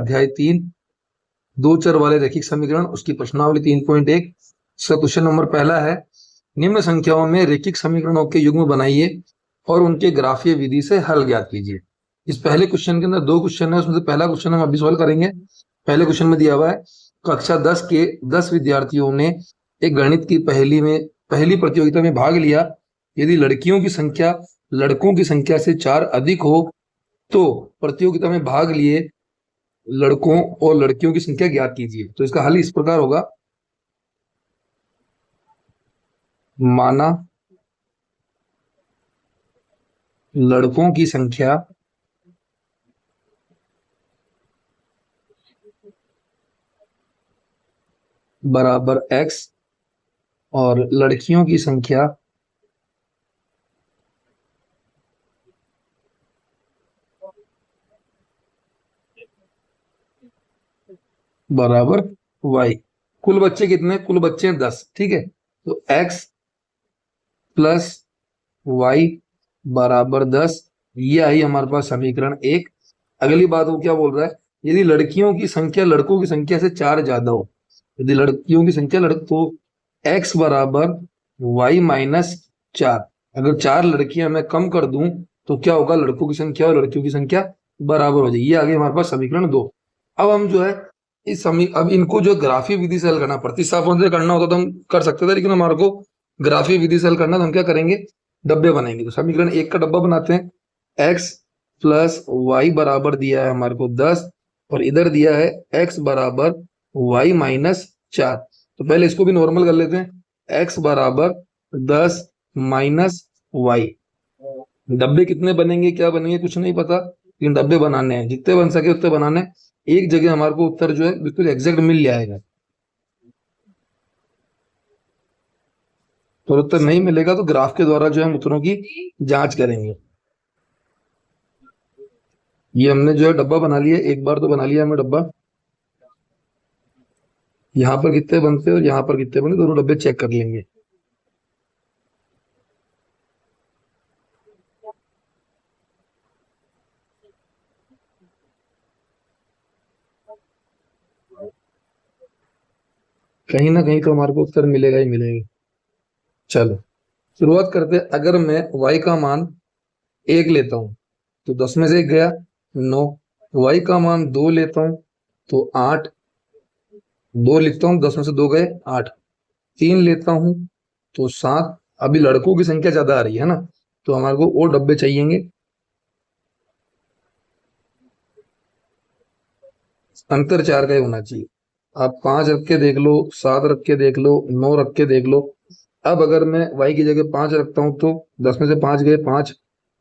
अध्याय 3 दो चर वाले रैखिक समीकरण, उसकी प्रश्नावली 3.1। इसका क्वेश्चन नंबर पहला है, निम्न संख्याओं में रैखिक समीकरणों के युग्म बनाइए और उनके ग्राफीय विधि से हल ज्ञात कीजिए। इस पहले क्वेश्चन के अंदर दो क्वेश्चन है, उसमें से पहला क्वेश्चन हम अभी सॉल्व करेंगे। पहले क्वेश्चन में दिया हुआ है, कक्षा 10 के 10 विद्यार्थियों ने एक गणित की पहली प्रतियोगिता में भाग लिया। यदि लड़कियों की संख्या लड़कों की संख्या से 4 अधिक हो तो प्रतियोगिता में भाग लिए लड़कों और लड़कियों की संख्या ज्ञात कीजिए। तो इसका हल इस प्रकार होगा, माना लड़कों की संख्या बराबर x और लड़कियों की संख्या बराबर y। कुल बच्चे कितने? कुल बच्चे हैं 10। ठीक है, तो x प्लस y बराबर 10, ये आई हमारे पास समीकरण 1। अगली बात वो क्या बोल रहा है, यदि लड़कियों की संख्या लड़कों की संख्या से 4 ज्यादा हो, यदि लड़कियों की संख्या तो x बराबर y माइनस 4। अगर 4 लड़कियां मैं कम कर दूं तो क्या होगा, लड़कों की संख्या और लड़कियों की संख्या बराबर हो जाएगी। ये आगे हमारे पास समीकरण 2। अब हम जो है अब इनको जो ग्राफीय विधि से हल करना, प्रतिस्थापन से करना होता तो हम कर सकते थे, लेकिन हमारे को ग्राफीय विधि से हल करना, तो हम क्या करेंगे, डब्बे बनाएंगे। तो समीकरण 1 का डब्बा बनाते हैं। x प्लस वाई बराबर दिया है हमारे को 10 और इधर दिया है x बराबर y माइनस 4। तो पहले इसको भी नॉर्मल कर लेते हैं, x बराबर 10 माइनस y। डब्बे कितने बनेंगे क्या बनेंगे कुछ नहीं पता, लेकिन डब्बे बनाने हैं, जितने बन सके उतने बनाने। एक जगह हमारे को उत्तर जो है बिल्कुल एग्जैक्ट मिल जाएगा, तो उत्तर नहीं मिलेगा तो ग्राफ के द्वारा जो है हम उत्तरों की जांच करेंगे। ये हमने जो है डब्बा बना लिया, एक बार तो बना लिया हमने डब्बा। यहाँ पर कितने बनते हैं और यहाँ पर कितने बनते, दोनों डब्बे चेक कर लेंगे। कहीं ना कहीं तो हमारे को उत्तर मिलेगा ही मिलेगा। चलो शुरुआत करते हैं। अगर मैं y का मान 1 लेता हूं तो 10 में से 1 गया 9। y का मान 2 लेता हूं तो 8, 2 लिखता हूं 10 में से 2 गए 8। 3 लेता हूं तो 7। अभी लड़कों की संख्या ज्यादा आ रही है ना, तो हमारे को और डब्बे चाहिएंगे। अंतर 4 का ही होना चाहिए। आप 5 रख के देख लो, 7 रख के देख लो, 9 रख के देख लो। अब अगर मैं y की जगह 5 रखता हूं तो 10 में से 5 गए 5।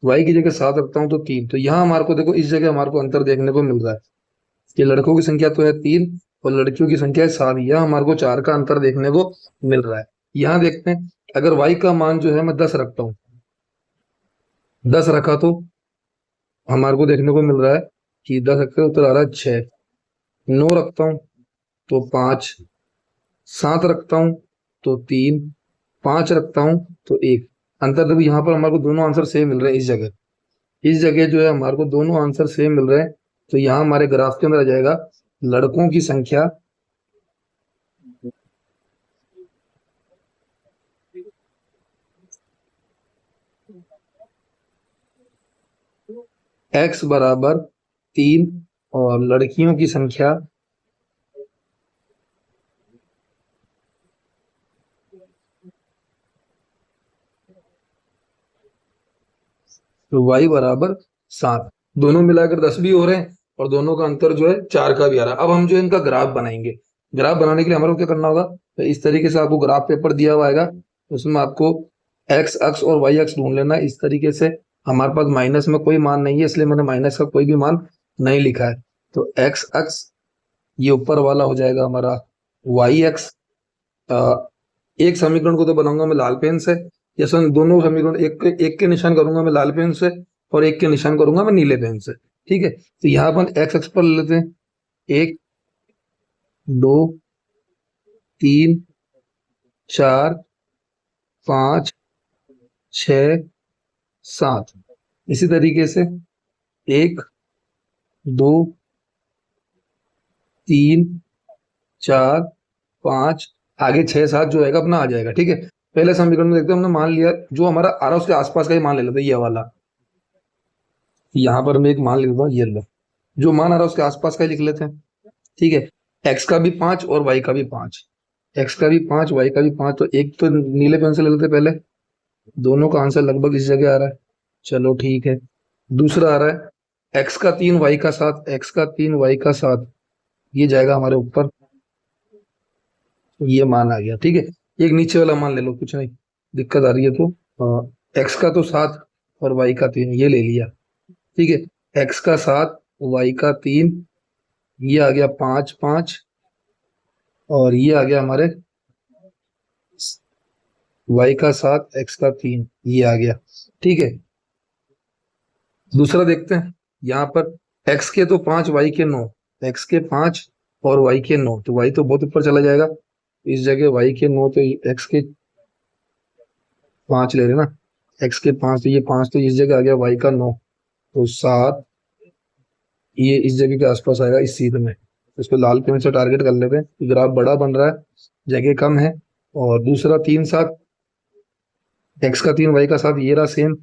y की जगह 7 रखता हूं तो 3। तो यहाँ हमारे को देखो, इस जगह हमारे को अंतर देखने को मिल रहा है कि लड़कों की संख्या तो है 3 और लड़कियों की संख्या है 7। यहाँ हमारे को 4 का अंतर देखने को मिल रहा है। यहाँ देखते हैं, अगर y का मान जो है मैं 10 रखता हूँ, 10 रखा तो हमारे को देखने को मिल रहा है कि 10 रखते उत्तर आ रहा है 6। 9 रखता हूँ तो 5, 7 रखता हूँ तो 3, 5 रखता हूँ तो 1। अंतर देखो, यहाँ पर हमारे को दोनों आंसर सेम मिल रहे हैं। इस जगह जो है हमारे को दोनों आंसर सेम मिल रहे हैं, तो यहाँ हमारे ग्राफ के अंदर आ जाएगा लड़कों की संख्या x बराबर 3 और लड़कियों की संख्या y बराबर 7। दोनों मिलाकर 10 भी हो रहे हैं और दोनों का अंतर जो है 4 का भी आ रहा है। अब हम जो है इनका ग्राफ बनाएंगे। ग्राफ बनाने के लिए हमारे को क्या करना होगा, तो इस तरीके से आपको ग्राफ पेपर दिया हुआ आएगा, उसमें आपको x अक्ष और y अक्ष ढूंढ लेना है। इस तरीके से हमारे पास माइनस में कोई मान नहीं है, इसलिए मैंने माइनस का कोई भी मान नहीं लिखा है। तो x अक्ष ये ऊपर वाला हो जाएगा हमारा y अक्ष। एक समीकरण को तो बनाऊंगा मैं लाल पेन से, जैसे दोनों समीकरण एक एक के निशान करूंगा मैं लाल पेन से और एक के निशान करूंगा मैं नीले पेन से। ठीक है, तो यहाँ अपन एक्स अक्ष पर लेते हैं, 1, 2, 3, 4, 5, 6, 7। इसी तरीके से 1, 2, 3 4 5, आगे 6 7 जो है अपना आ जाएगा। ठीक है, पहले समीकरण में देखते हैं, हमने मान लिया जो हमारा आ रहा है उसके आसपास का ही मान ले लेते हैं, ये वाला। यहाँ पर मैं एक मान लिख देता हूँ, ये लो, जो मान आ रहा है उसके आसपास का ही लिख लेते हैं। ठीक है, एक्स का भी 5 और वाई का भी 5, एक्स का भी 5 वाई का भी 5, तो एक तो नीले पेन से ले लेते पहले, दोनों का आंसर लगभग इस जगह आ रहा है। चलो ठीक है, दूसरा आ रहा है एक्स का 3 वाई का 7, एक्स का 3 वाई का 7, ये जाएगा हमारे ऊपर, ये मान आ गया। ठीक है, एक नीचे वाला मान ले लो, कुछ नहीं दिक्कत आ रही है तो, एक्स का तो 7 और वाई का 3, ये ले लिया। ठीक है, एक्स का 7 वाई का 3, ये आ गया 5 5, और ये आ गया हमारे वाई का 7 एक्स का 3, ये आ गया। ठीक है, दूसरा देखते हैं, यहाँ पर एक्स के तो 5 वाई के 9, एक्स के 5 और वाई के 9, तो वाई तो बहुत ऊपर चला जाएगा, इस जगह वाई के 9 तो एक्स के 5 ले रहे ना, एक्स के 5 तो ये 5 तो इस जगह आ गया, वाई का 9 तो 7, ये इस जगह के आसपास आएगा इस सीध में। इसको लाल पेन से टारगेट कर लेते हैं, ग्राफ बड़ा बन रहा है, जगह कम है। और दूसरा 3 7, एक्स का 3 वाई का 7, ये रहा सेम।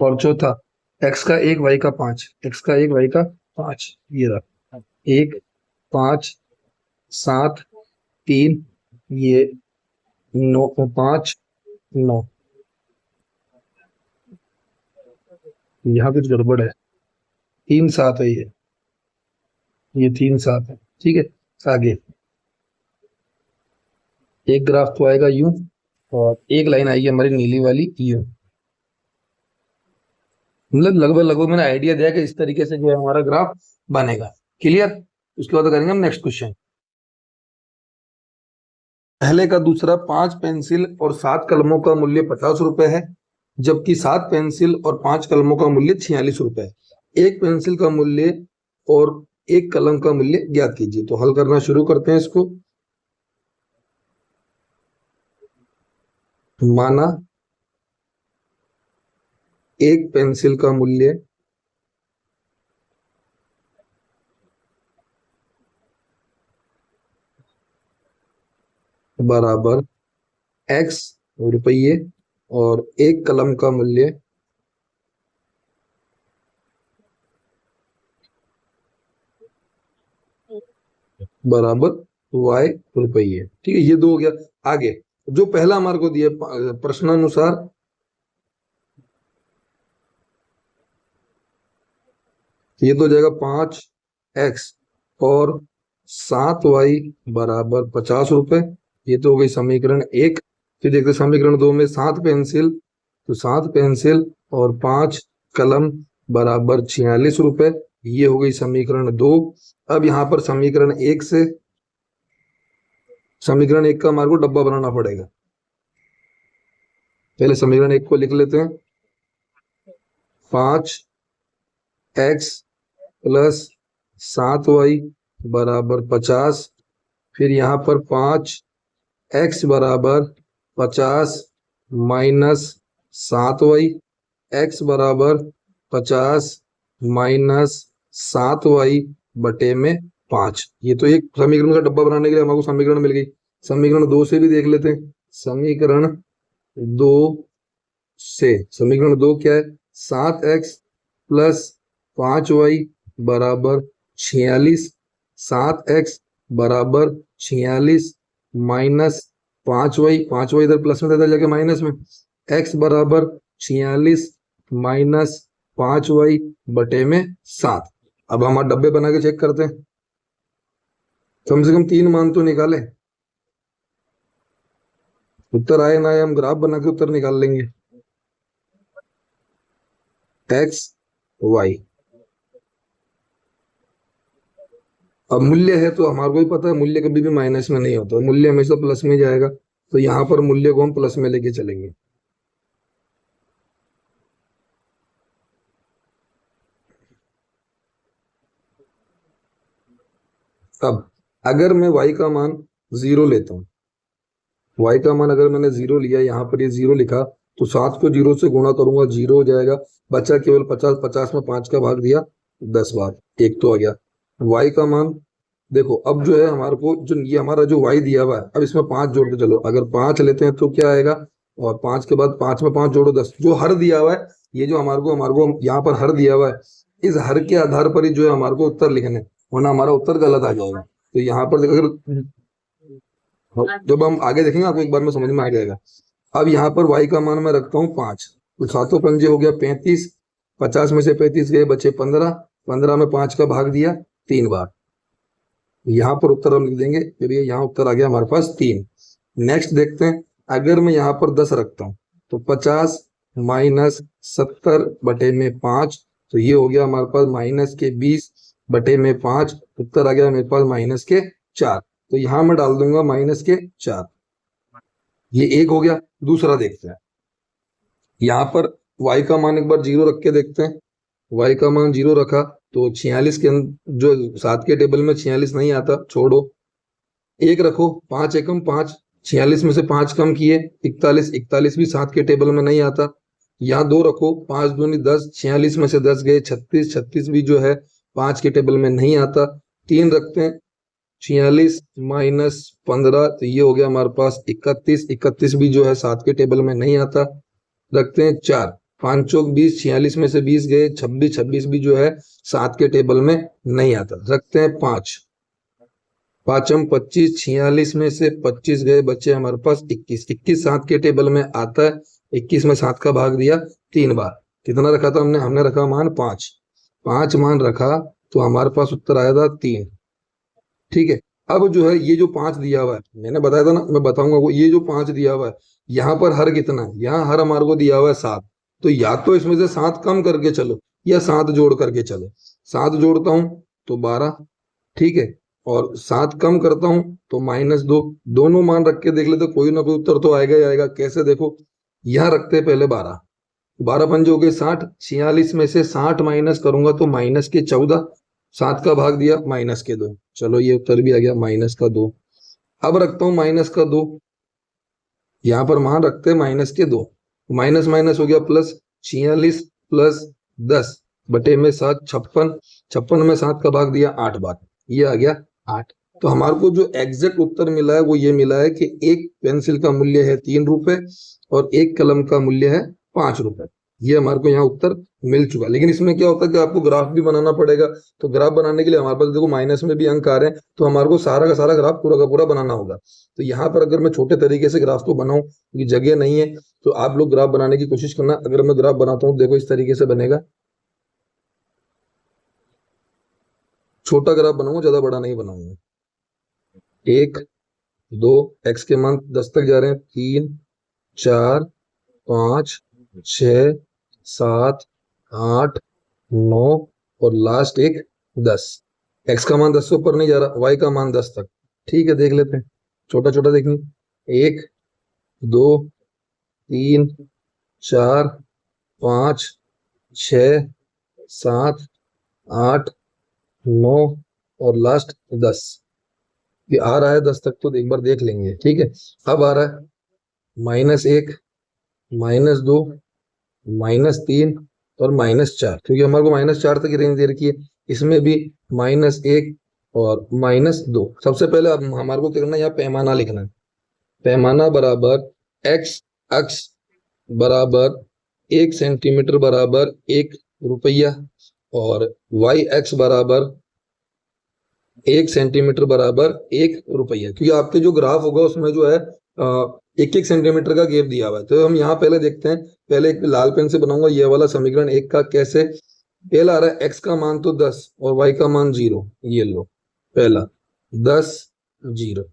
और चौथा एक्स का 1 वाई का 5, एक्स का 1 वाई का 5, ये रहा 1 5 7 3, ये 9 5 9, यहाँ कुछ गड़बड़ है, 3 7 है ये 3 7 है। ठीक है, आगे एक ग्राफ तो आएगा यूं, और एक लाइन आएगी हमारी नीली वाली यूं, मतलब लगभग मैंने आइडिया दिया कि इस तरीके से जो है हमारा ग्राफ बनेगा। क्लियर, उसके बाद करेंगे हम नेक्स्ट क्वेश्चन। पहले का दूसरा 5 पेंसिल और 7 कलमों का मूल्य 50 रुपए है, जबकि 7 पेंसिल और 5 कलमों का मूल्य 46 रुपए है। एक पेंसिल का मूल्य और एक कलम का मूल्य ज्ञात कीजिए। तो हल करना शुरू करते हैं इसको। माना एक पेंसिल का मूल्य बराबर x रुपये और एक कलम का मूल्य बराबर y रुपये। ठीक है, ये दो हो गया। आगे जो पहला हमारे को दिया प्रश्नानुसार, ये तो हो जाएगा 5x और 7y बराबर 50 रुपए, ये तो हो गई समीकरण 1। फिर देखते समीकरण 2 में 7 पेंसिल, तो 7 पेंसिल और 5 कलम बराबर 46 रुपए, ये हो गई समीकरण 2। अब यहाँ पर समीकरण 1 से समीकरण 1 का हमारे को डब्बा बनाना पड़ेगा। पहले समीकरण 1 को लिख लेते हैं, 5x प्लस 7y बराबर 50, फिर यहाँ पर 5x बराबर 50 माइनस 7y, x बराबर 50 माइनस 7y बटे में 5। ये तो एक समीकरण का डब्बा बनाने के लिए हमारे को समीकरण मिल गई। समीकरण 2 से भी देख लेते हैं। समीकरण 2 से, समीकरण 2 क्या है, 7x प्लस 5y बराबर 46, 7x बराबर 46 माइनस 5y, 5y इधर प्लस में, इधर जाके माइनस में, x बराबर 46 माइनस 5y बटे में 7। अब हम डब्बे बना के चेक करते हैं, कम से कम 3 मान तो निकाले, उत्तर आए ना आए हम ग्राफ बना के उत्तर निकाल लेंगे। x y, अब मूल्य है तो हमारे को भी पता है मूल्य कभी भी माइनस में नहीं होता, मूल्य हमेशा प्लस में जाएगा, तो यहाँ पर मूल्य को हम प्लस में लेके चलेंगे। अब अगर मैं y का मान 0 लेता हूँ, y का मान अगर मैंने 0 लिया, यहाँ पर ये 0 लिखा, तो 7 को 0 से गुणा करूंगा, 0 हो जाएगा, बचा केवल 50, 50 में 5 का भाग दिया 10 बार, एक तो आ गया। y का मान देखो अब जो है हमारे को जो ये हमारा जो y दिया हुआ है, अब इसमें 5 जोड़ते चलो, अगर 5 लेते हैं तो क्या आएगा, और 5 के बाद 5 में 5 जोड़ो 10, जो हर दिया हुआ है, ये जो हमारे को यहाँ पर हर दिया हुआ है, इस हर के आधार पर ही जो है हमारे को उत्तर लिखने हैं, वरना हमारा उत्तर गलत आ जाएगा। तो यहाँ पर अगर जब हम आगे देखेंगे आपको एक बार में समझ में आ जाएगा। अब यहाँ पर y का मान मैं रखता हूँ 5, तो सातों पंजे हो गया 35, 50 में से 35 गए, बचे 15, 15 में 5 का भाग दिया 3 बार, यहाँ पर उत्तर हम लिख देंगे, फिर ये यहाँ उत्तर आ गया हमारे पास 3। नेक्स्ट देखते हैं, अगर मैं यहाँ पर 10 रखता हूँ तो 50 माइनस 70 बटे में 5, तो ये हो गया हमारे पास माइनस के 20 बटे में 5, उत्तर आ गया मेरे पास माइनस के 4। तो यहाँ मैं डाल दूंगा माइनस के 4, ये एक हो गया। दूसरा देखते हैं, यहाँ पर y का मान एक बार 0 रख के देखते हैं, y का मान 0 रखा तो 46 के जो 7 के टेबल में 46 नहीं आता, छोड़ो, एक रखो, 5 एकम 5, 46 में से 5 कम किए 41, 41 भी 7 के टेबल में नहीं आता, यहाँ 2 रखो, 5 दूनी 10, 46 में से 10 गए 36, 36 भी जो है 5 के टेबल में नहीं आता। 3 रखते हैं, 46 माइनस 15, तो ये हो गया हमारे पास 31, 31 भी जो है 7 के टेबल में नहीं आता। रखते हैं 4, 5 चौक 20, 46 में से 20 गए 26, 26 भी जो है 7 के टेबल में नहीं आता। रखते हैं 5, 5 25, 46 में से 25 गए, बचे हमारे पास 21, 21 7 के टेबल में आता है, 21 में 7 का भाग दिया 3 बार, कितना रखा था हमने रखा मान 5, 5 मान रखा तो हमारे पास उत्तर आया था 3। ठीक है, अब जो है ये जो 5 दिया हुआ है, मैंने बताया था ना, मैं बताऊंगा वो, ये जो 5 दिया हुआ है, यहाँ पर हर कितना है, यहाँ हर हमारे को दिया हुआ है 7, तो या तो इसमें से 7 कम करके चलो या 7 जोड़ करके चलो। 7 जोड़ता हूं तो 12, ठीक है, और 7 कम करता हूं तो -2, दोनों मान रख के देख लेते, कोई ना कोई उत्तर तो आएगा ही आएगा। कैसे, देखो यहाँ रखते हैं पहले 12, 12 पंजे हो गए 60, 46 में से 60 माइनस करूंगा तो माइनस के 14, 7 का भाग दिया -2, चलो ये उत्तर भी आ गया -2। अब रखता हूं -2, यहाँ पर मान रखते हैं -2, माइनस माइनस हो गया प्लस, 46 प्लस 10 बटे में 7, 56, 56 में 7 का भाग दिया 8 बार, ये आ गया 8। तो हमारे को जो एग्जैक्ट उत्तर मिला है वो ये मिला है कि एक पेंसिल का मूल्य है 3 रुपए और एक कलम का मूल्य है 5 रुपए, ये हमारे को यहाँ उत्तर मिल चुका। लेकिन इसमें क्या होता है कि आपको ग्राफ भी बनाना पड़ेगा, तो ग्राफ बनाने के लिए हमारे पास देखो माइनस में भी अंक आ रहे हैं, तो हमारे को सारा का सारा ग्राफ पूरा का पूरा बनाना होगा। तो यहाँ पर अगर मैं छोटे तरीके से ग्राफ को बनाऊं, क्योंकि जगह नहीं है, तो आप लोग ग्राफ बनाने की कोशिश करना। अगर मैं ग्राफ बनाता हूँ देखो इस तरीके से बनेगा, छोटा ग्राफ बनाऊंगा, ज्यादा बड़ा नहीं बनाऊंगा। 1 2, एक्स के मान 10 तक जा रहे हैं, 3 4 5 6 7 8 9 और लास्ट एक 10। एक्स का मान 10 से ऊपर नहीं जा रहा, वाई का मान 10 तक। ठीक है, देख लेते हैं, छोटा छोटा देखनी, 1 2 3 4 5 6 7 8 9 और लास्ट 10। ये आ रहा है 10 तक, तो एक बार देख लेंगे। ठीक है, अब आ रहा है -1 -2 -3 और -4, क्योंकि हमारे को -4 तक रेंज दे रखी है, इसमें भी -1 और -2। सबसे पहले अब हमारे को करना है, यहाँ पैमाना लिखना है। पैमाना बराबर x अक्ष बराबर 1 सेंटीमीटर बराबर 1 रुपया और y अक्ष बराबर 1 सेंटीमीटर बराबर 1 रुपया, क्योंकि आपके जो ग्राफ होगा उसमें जो है 1-1 सेंटीमीटर का गैप दिया हुआ है। तो हम यहाँ पहले देखते हैं, पहले एक लाल पेन से बनाऊंगा ये वाला समीकरण 1 का। कैसे, पहला आ रहा है x का मान तो 10 और y का मान 0, ये लो पहला 10 0,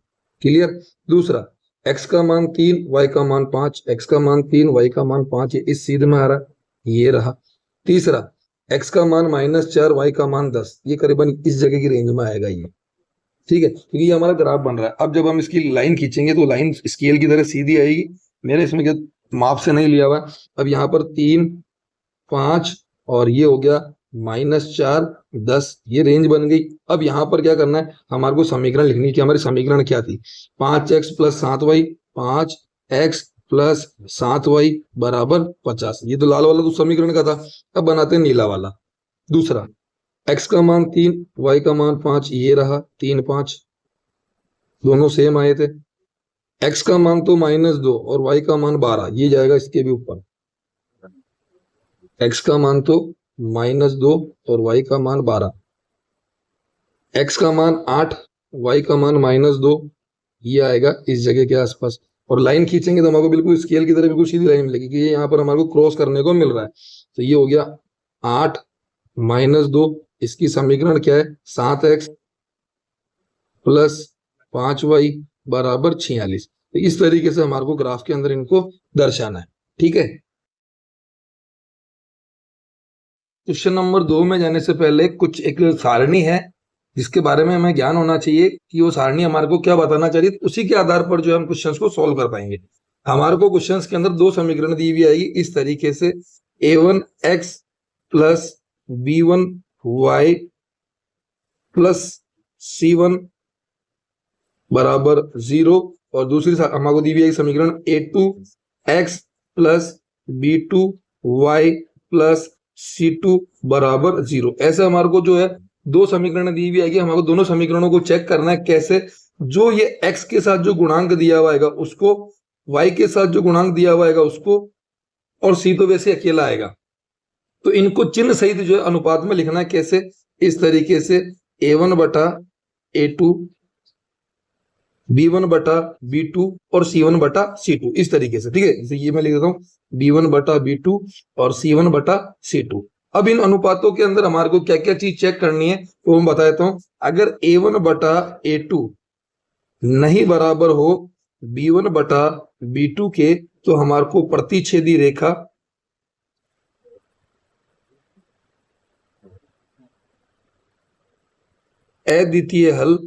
क्लियर। दूसरा x का मान 3 y का मान 5, x का मान 3 y का मान 5, ये इस सीध में आ रहा है, ये रहा। तीसरा x का मान -4 y का मान 10, ये करीबन इस जगह की रेंज में आएगा ये। ठीक है, क्योंकि ये हमारा ग्राफ बन रहा है। अब जब हम इसकी लाइन खींचेंगे तो लाइन स्केल की तरह सीधी आएगी। मैंने इसमें क्या माप से नहीं लिया हुआ। अब यहाँ पर 3 5 और ये हो गया -4 10, ये रेंज बन गई। अब यहाँ पर क्या करना है, हमारे को समीकरण लिखनी है कि हमारी समीकरण क्या थी, 5x + 7y, 5x + 7y बराबर 50। ये तो लाल वाला तो समीकरण का था। अब बनाते हैं नीला वाला। दूसरा x का मान 3, y का मान 5, ये रहा 3 5, दोनों सेम आए थे। x का मान तो -2 और y का मान 12, ये जाएगा इसके भी ऊपर। x का मान तो -2 और y का मान 12, x का मान 8, y का मान -2, ये आएगा इस जगह के आसपास। और लाइन खींचेंगे तो हमारे बिल्कुल स्केल की तरह बिल्कुल सीधी लाइन मिलेगी कि ये यहाँ पर हमारे को क्रॉस करने को मिल रहा है। तो ये हो गया 8 -2, इसकी समीकरण क्या है, 7x प्लस 5y बराबर 46। तो इस तरीके से हमारे को ग्राफ के अंदर इनको दर्शाना है। ठीक है, क्वेश्चन नंबर 2 में जाने से पहले कुछ एक सारणी है जिसके बारे में हमें ज्ञान होना चाहिए कि वो सारणी हमारे को क्या बताना चाहिए, तो उसी के आधार पर जो हम क्वेश्चंस को सॉल्व कर पाएंगे। हमारे को क्वेश्चंस के अंदर 2 समीकरण दी हुई आएगी इस तरीके से, a1x plus b1y plus c1 बराबर 0, और दूसरी हमारे दी हुई है समीकरण a2x plus b2y plus c2 बराबर 0। ऐसे हमारे को जो है 2 समीकरण दी हुई आएगी, हमारे को दोनों समीकरणों को चेक करना है कैसे, जो ये x के साथ जो गुणांक दिया हुआ आएगा उसको, y के साथ जो गुणांक दिया हुआ आएगा उसको, और c तो वैसे अकेला आएगा। तो इनको चिन्ह सहित जो है अनुपात में लिखना है कैसे, इस तरीके से a1 बटा a2, b1 बटा b2 और c1 बटा c2, इस तरीके से। ठीक है, जैसे ये मैं लिख देता हूं b1 बटा b2 और c1 बटा c2। अब इन अनुपातों के अंदर हमारे को क्या क्या चीज चेक करनी है वो मैं बता देता हूं। अगर a1 बटा a2 नहीं बराबर हो b1 बटा b2 के, तो हमारे को प्रतिच्छेदी रेखा अद्वितीय हल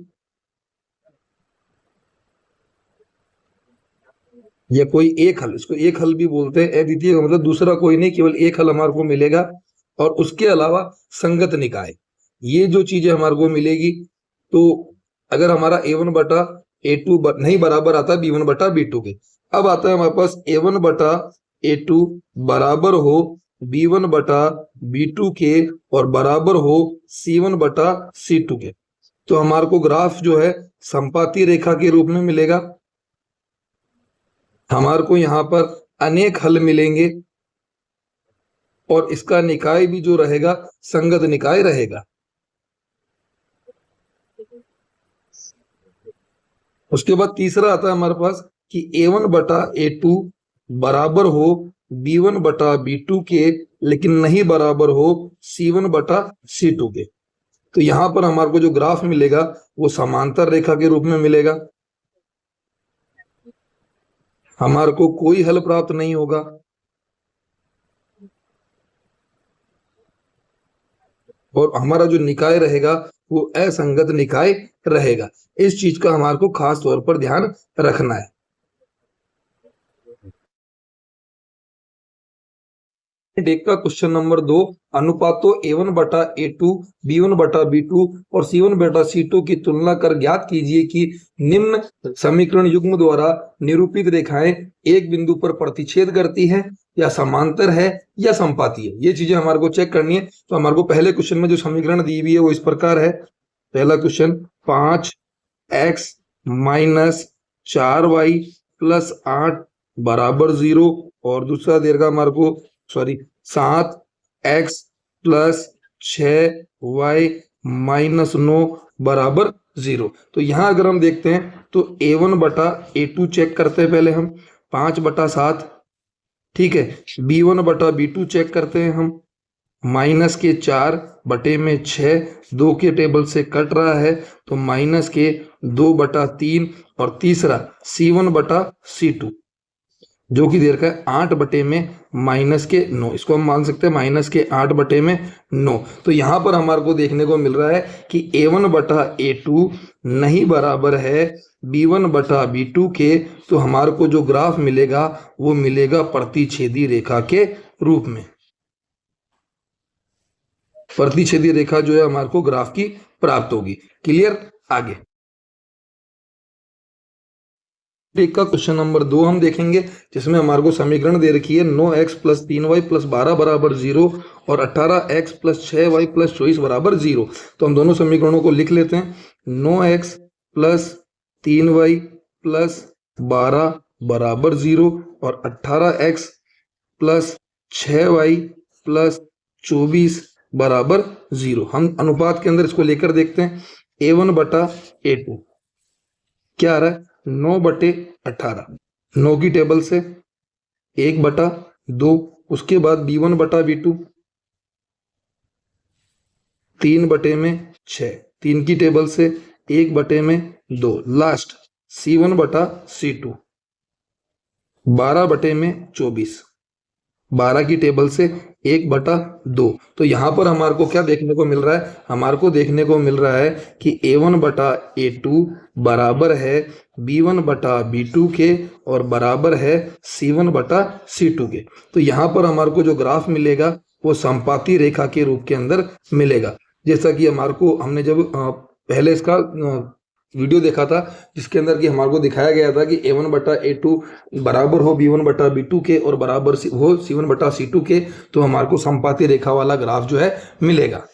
या कोई एक हल, इसको एक हल भी बोलते हैं। अद्वितीय का मतलब दूसरा कोई नहीं, केवल एक हल हमारे को मिलेगा, और उसके अलावा संगत निकाय, ये जो चीजें हमारे को मिलेगी। तो अगर हमारा a1 बटा a2 नहीं बराबर आता b1 बटा b2 के, अब आता है हमारे पास a1 बटा a2 बराबर हो b1 बटा b2 के और बराबर हो c1 बटा c2 के, तो हमारे को ग्राफ जो है संपाती रेखा के रूप में मिलेगा। हमारे को यहाँ पर अनेक हल मिलेंगे और इसका निकाय भी जो रहेगा संगत निकाय रहेगा। उसके बाद तीसरा आता है हमारे पास कि a1 बटा a2 बराबर हो b1 बटा b2 के, लेकिन नहीं बराबर हो c1 बटा c2 के। तो यहां पर हमारे को जो ग्राफ मिलेगा वो समांतर रेखा के रूप में मिलेगा। हमारे को कोई हल प्राप्त नहीं होगा, और हमारा जो निकाय रहेगा वो असंगत निकाय रहेगा। इस चीज का हमारे को खास तौर पर ध्यान रखना है। देख का क्वेश्चन नंबर 2, अनुपातों a1 बटा a2, b1 बटा b2 और c1 बटा c2 की तुलना कर ज्ञात कीजिए कि निम्न समीकरण युग्म द्वारा निरूपित रेखाएं एक बिंदु पर प्रतिच्छेद करती है या समांतर है या संपाती है। ये चीजें हमारे को चेक करनी है। तो हमारे को पहले क्वेश्चन में जो समीकरण दी हुई है वो इस प्रकार है। पहला question 5x minus 4y plus 8 बराबर 0, और दूसरा देगा हमारे को 7x प्लस 6y माइनस 9 बराबर 0। तो यहां अगर हम देखते हैं तो a1 बटा a2 चेक करते हैं पहले हम, 5 बटा 7। ठीक है, b1 बटा b2 चेक करते हैं हम, माइनस के 4 बटे में 6, 2 के टेबल से कट रहा है तो माइनस के 2 बटा 3, और तीसरा c1 बटा c2 जो कि दे रखा है 8 बटे में माइनस के 9, इसको हम मान सकते हैं माइनस के 8 बटे में 9। तो यहां पर हमारे को देखने को मिल रहा है कि a1 बटा a2 नहीं बराबर है b1 बटा b2 के, तो हमारे को जो ग्राफ मिलेगा वो मिलेगा प्रतिच्छेदी रेखा के रूप में। प्रतिच्छेदी रेखा जो है हमारे को ग्राफ की प्राप्त होगी। क्लियर? आगे एक का क्वेश्चन नंबर 2 हम देखेंगे, जिसमें हमारे को समीकरण दे रखी है 9x प्लस 3y प्लस 12 बराबर 0 और 18x प्लस 6y प्लस 24 बराबर 0। तो हम दोनों समीकरणों को लिख लेते हैं। 9x प्लस 3y प्लस 12 बराबर 0 और 18x प्लस 6y प्लस 24 बराबर 0। हम अनुपात के अंदर इसको लेकर देखते हैं। a1 बटा a2 क्या आ रहा है? 9/18। 9 की टेबल से 1/2, उसके बाद b1 बटा b2 3/6, 3 की टेबल से 1/2, लास्ट c1 बटा c2 12/24, 12 की टेबल से 1/2। तो यहां पर हमारे को क्या देखने को मिल रहा है? हमारे को देखने को मिल रहा है कि a1 बटा a2 बराबर है b1 बटा b2 के और बराबर है c1 बटा c2 के। तो यहां पर हमारे को जो ग्राफ मिलेगा वो संपाती रेखा के रूप के अंदर मिलेगा। जैसा कि हमारे को हमने जब पहले इसका वीडियो देखा था, जिसके अंदर कि हमारे को दिखाया गया था कि a1 बटा a2 बराबर हो b1 बटा b2 के और बराबर हो c1 बटा c2 के, तो हमारे को संपाती रेखा वाला ग्राफ जो है मिलेगा।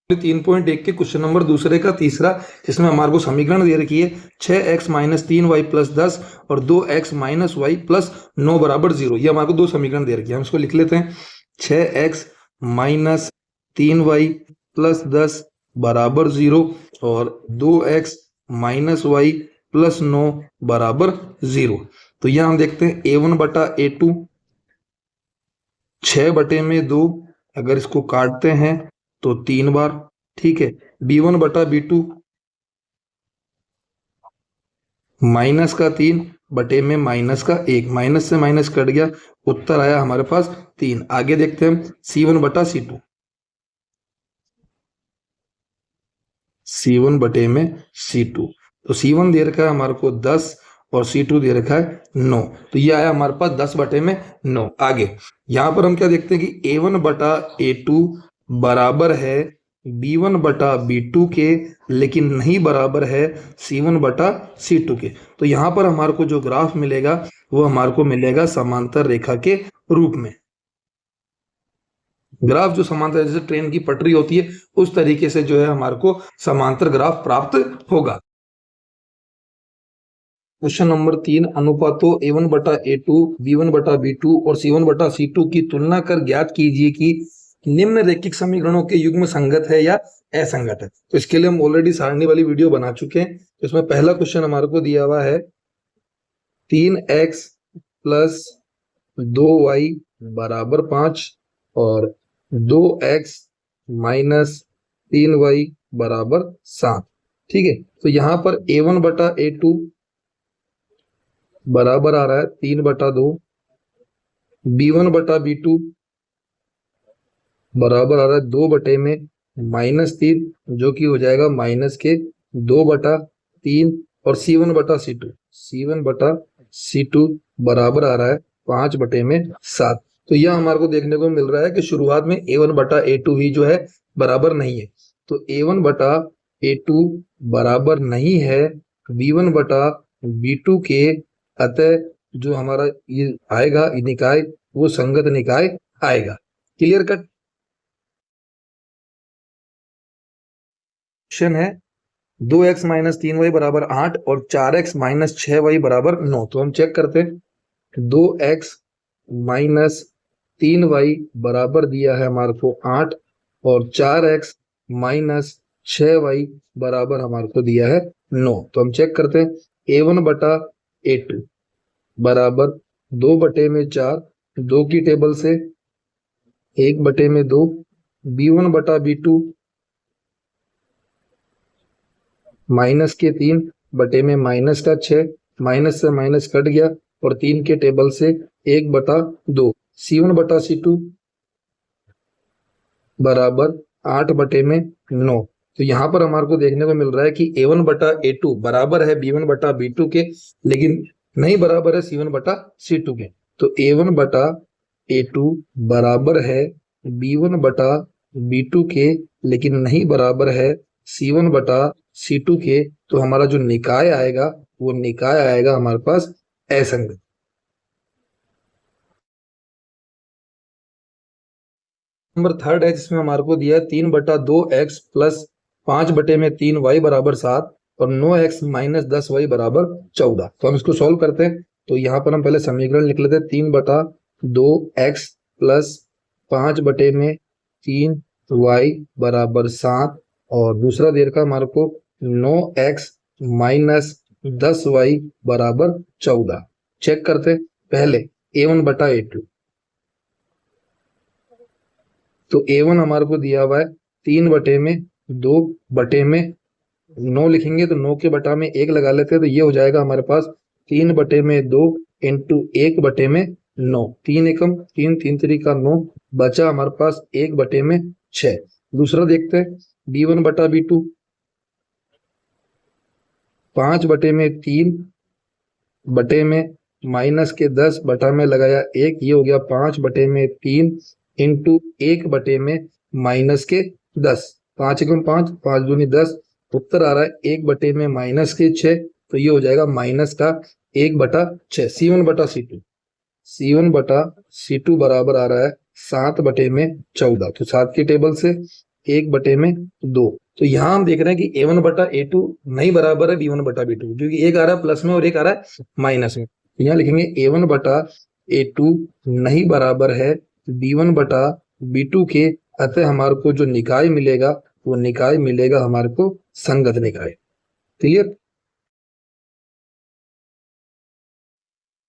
3.1 के क्वेश्चन नंबर दूसरे का तीसरा, जिसमें हमारे को समीकरण दे रखी है 6x माइनस 3y प्लस 10 और 2x माइनस y प्लस 9 बराबर 0। ये हमारे को दो समीकरण दे रखी है, हम इसको लिख लेते हैं। 6x माइनस 3y प्लस 10 बराबर 0 और 2x माइनस y प्लस 9 बराबर 0। तो यह हम देखते हैं a1 बटा a2 6/2, अगर इसको काटते हैं तो 3 बार, ठीक है। b1 बटा b2 माइनस का 3 बटे में माइनस का 1, माइनस से माइनस कट गया, उत्तर आया हमारे पास 3। आगे देखते हैं हम c1 बटा c2, c1 बटे में c2। तो c1 दे रखा है हमारे को 10 और c2 दे रखा है 9। तो ये आया हमारे पास 10 बटे में 9। आगे यहां पर हम क्या देखते हैं कि a1 बटा a2 बराबर है b1 बटा b2 के, लेकिन नहीं बराबर है c1 बटा c2 के। तो यहां पर हमारे को जो ग्राफ मिलेगा वो हमारे को मिलेगा समांतर रेखा के रूप में। ग्राफ जो समांतर, जैसे ट्रेन की पटरी होती है उस तरीके से जो है हमारे को समांतर ग्राफ प्राप्त होगा। क्वेश्चन नंबर 3, अनुपातों a1 बटा a2, b1 बटा b2 और c1 बटा c2 की तुलना कर ज्ञात कीजिए कि निम्न रैखिक समीकरणों के युग्म संगत है या असंगत है। तो इसके लिए हम ऑलरेडी सारणी वाली वीडियो बना चुके हैं। इसमें पहला क्वेश्चन हमारे को दिया हुआ है 3x प्लस 2y बराबर 5 और 2x माइनस 3y बराबर 7, ठीक है। तो यहां पर a1 बटा a2 बराबर आ रहा है 3/2, b1 बटा b2 बराबर आ रहा है 2/-3, जो कि हो जाएगा माइनस के 2/3 और c1 बटा c2 बराबर आ रहा है 5/7। तो यह हमारे को देखने को मिल रहा है कि शुरुआत में a1 बटा a2 ही जो है बराबर नहीं है। तो a1 बटा a2 बराबर नहीं है b1 बटा b2 के, अतः जो हमारा ये आएगा निकाय वो संगत निकाय आएगा। Clear cut. क्वेश्चन है 2x माइनस 3y बराबर 8 और 4x माइनस 6y बराबर 9। तो हम चेक करते हैं। 2x माइनस 3y बराबर दिया है हमारे को 8 और 4x माइनस 6y बराबर हमारे को दिया है 9। तो हम चेक करते हैं a1 बटा a2 बराबर 2/4, 2 की टेबल से 1/2, b1 बटा b2 माइनस के 3 बटे में माइनस का 6, माइनस से माइनस कट गया और 3 के टेबल से 1/2, c1 बटा c2 बराबर 8/9। तो यहां पर हमारे को देखने को मिल रहा है कि a1 बटा a2 बराबर है b1 बटा b2 के, लेकिन नहीं बराबर है c1 बटा c2 के। तो a1 बटा a2 बराबर है b1 बटा b2 के, लेकिन नहीं बराबर है c1 बटा c2 के, तो हमारा जो निकाय आएगा वो निकाय आएगा हमारे पास असंगत। नंबर थर्ड है जिसमें हमारे को दिया है 3/2x प्लस 5/3y बराबर 7 और 9x माइनस 10y बराबर 14। तो हम इसको सॉल्व करते हैं। तो यहाँ पर हम पहले समीकरण लिख लेते हैं 3/2x प्लस 5/3y बराबर 7 और दूसरा दे रखा हमारे को 9x माइनस 10y बराबर 14। चेक करते हैं पहले a1/a2। तो a1 हमारे को दिया हुआ है 3/2 लिखेंगे तो 9 के बटा में 1 लगा लेते हैं, तो ये हो जाएगा हमारे पास 3/2 इंटू 1/9। 3 एकम 3, 3 3 9, बचा हमारे पास 1/6। दूसरा देखते हैं b1/b2। 5/3 माइनस के 10 बटा में लगाया 1, ये हो गया 5/3 इंटू 1/में माइनस के 10। 5 एकम 5, 5 दूनी 10, उत्तर आ रहा है 1/में माइनस के 6, तो ये हो जाएगा माइनस का 1/6। C1/C2, C1/C2 बराबर आ रहा है 7/14। तो 7 की टेबल से 1/2। तो यहाँ हम देख रहे हैं कि a1/a2 नहीं बराबर है b1/b2, क्योंकि एक आ रहा है प्लस में और एक आ रहा है माइनस में। तो यहाँ लिखेंगे a1/a2 नहीं बराबर है b1/b2 के, अतः हमारे को जो निकाय मिलेगा वो निकाय मिलेगा हमारे को संगत निकाय। क्लियर?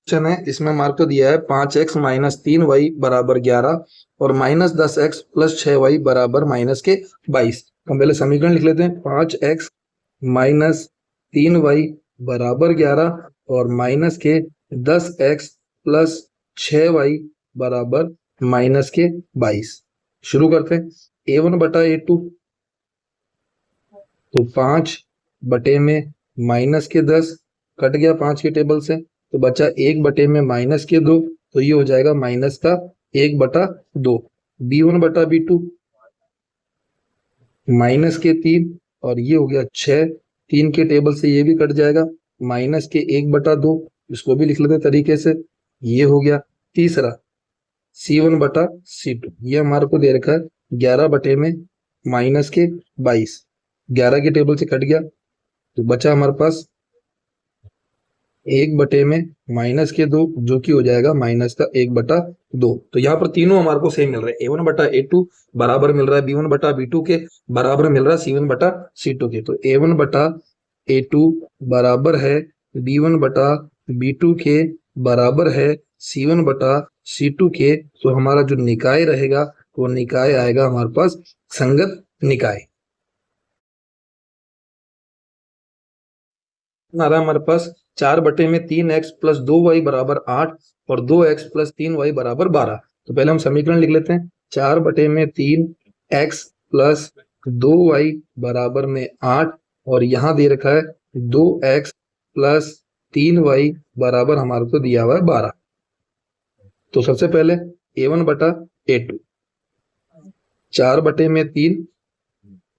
है इसमें हमारे को दिया है 5x माइनस 3y बराबर 11 और माइनस 10x प्लस 6y बराबर माइनस के 22। हम पहले समीकरण लिख लेते हैं 5x माइनस 3y बराबर 11 और माइनस के 10x प्लस 6y बराबर माइनस के 22। शुरू करते हैं a1/a2। तो 5/में माइनस के 10 कट गया 5 की टेबल से, तो बचा 1/में माइनस के 2, तो ये हो जाएगा माइनस का 1/2। b1/b2 माइनस के 3 और ये हो गया 6, 3 के टेबल से ये भी कट जाएगा, माइनस के 1/2, इसको भी लिख लेते तरीके से, ये हो गया। तीसरा C1/C2, ये हमारे को दे रखा है 11/में माइनस के 22, 11 के टेबल से कट गया, तो बचा हमारे पास 1/में माइनस के 2, जो कि हो जाएगा माइनस का 1/2। तो यहाँ पर तीनों हमारे को सेम मिल रहे हैं। a1/a2 बराबर मिल रहा है b1/b2 के, बराबर मिल रहा है C1/C2 के। तो a1/a2 बराबर है b1/b2 के, बराबर है C1/C2 के। तो हमारा जो निकाय रहेगा वो निकाय आएगा हमारे पास संगत निकाय। हमारे पास 4/3x प्लस 2y बराबर 8 और 2x प्लस 3y बराबर 12। तो पहले हम समीकरण लिख लेते हैं 4/3x प्लस 2y बराबर में 8 और यहाँ दे रखा है 2x प्लस 3y बराबर हमारे को दिया हुआ है 12। तो सबसे पहले a1/a2 4/3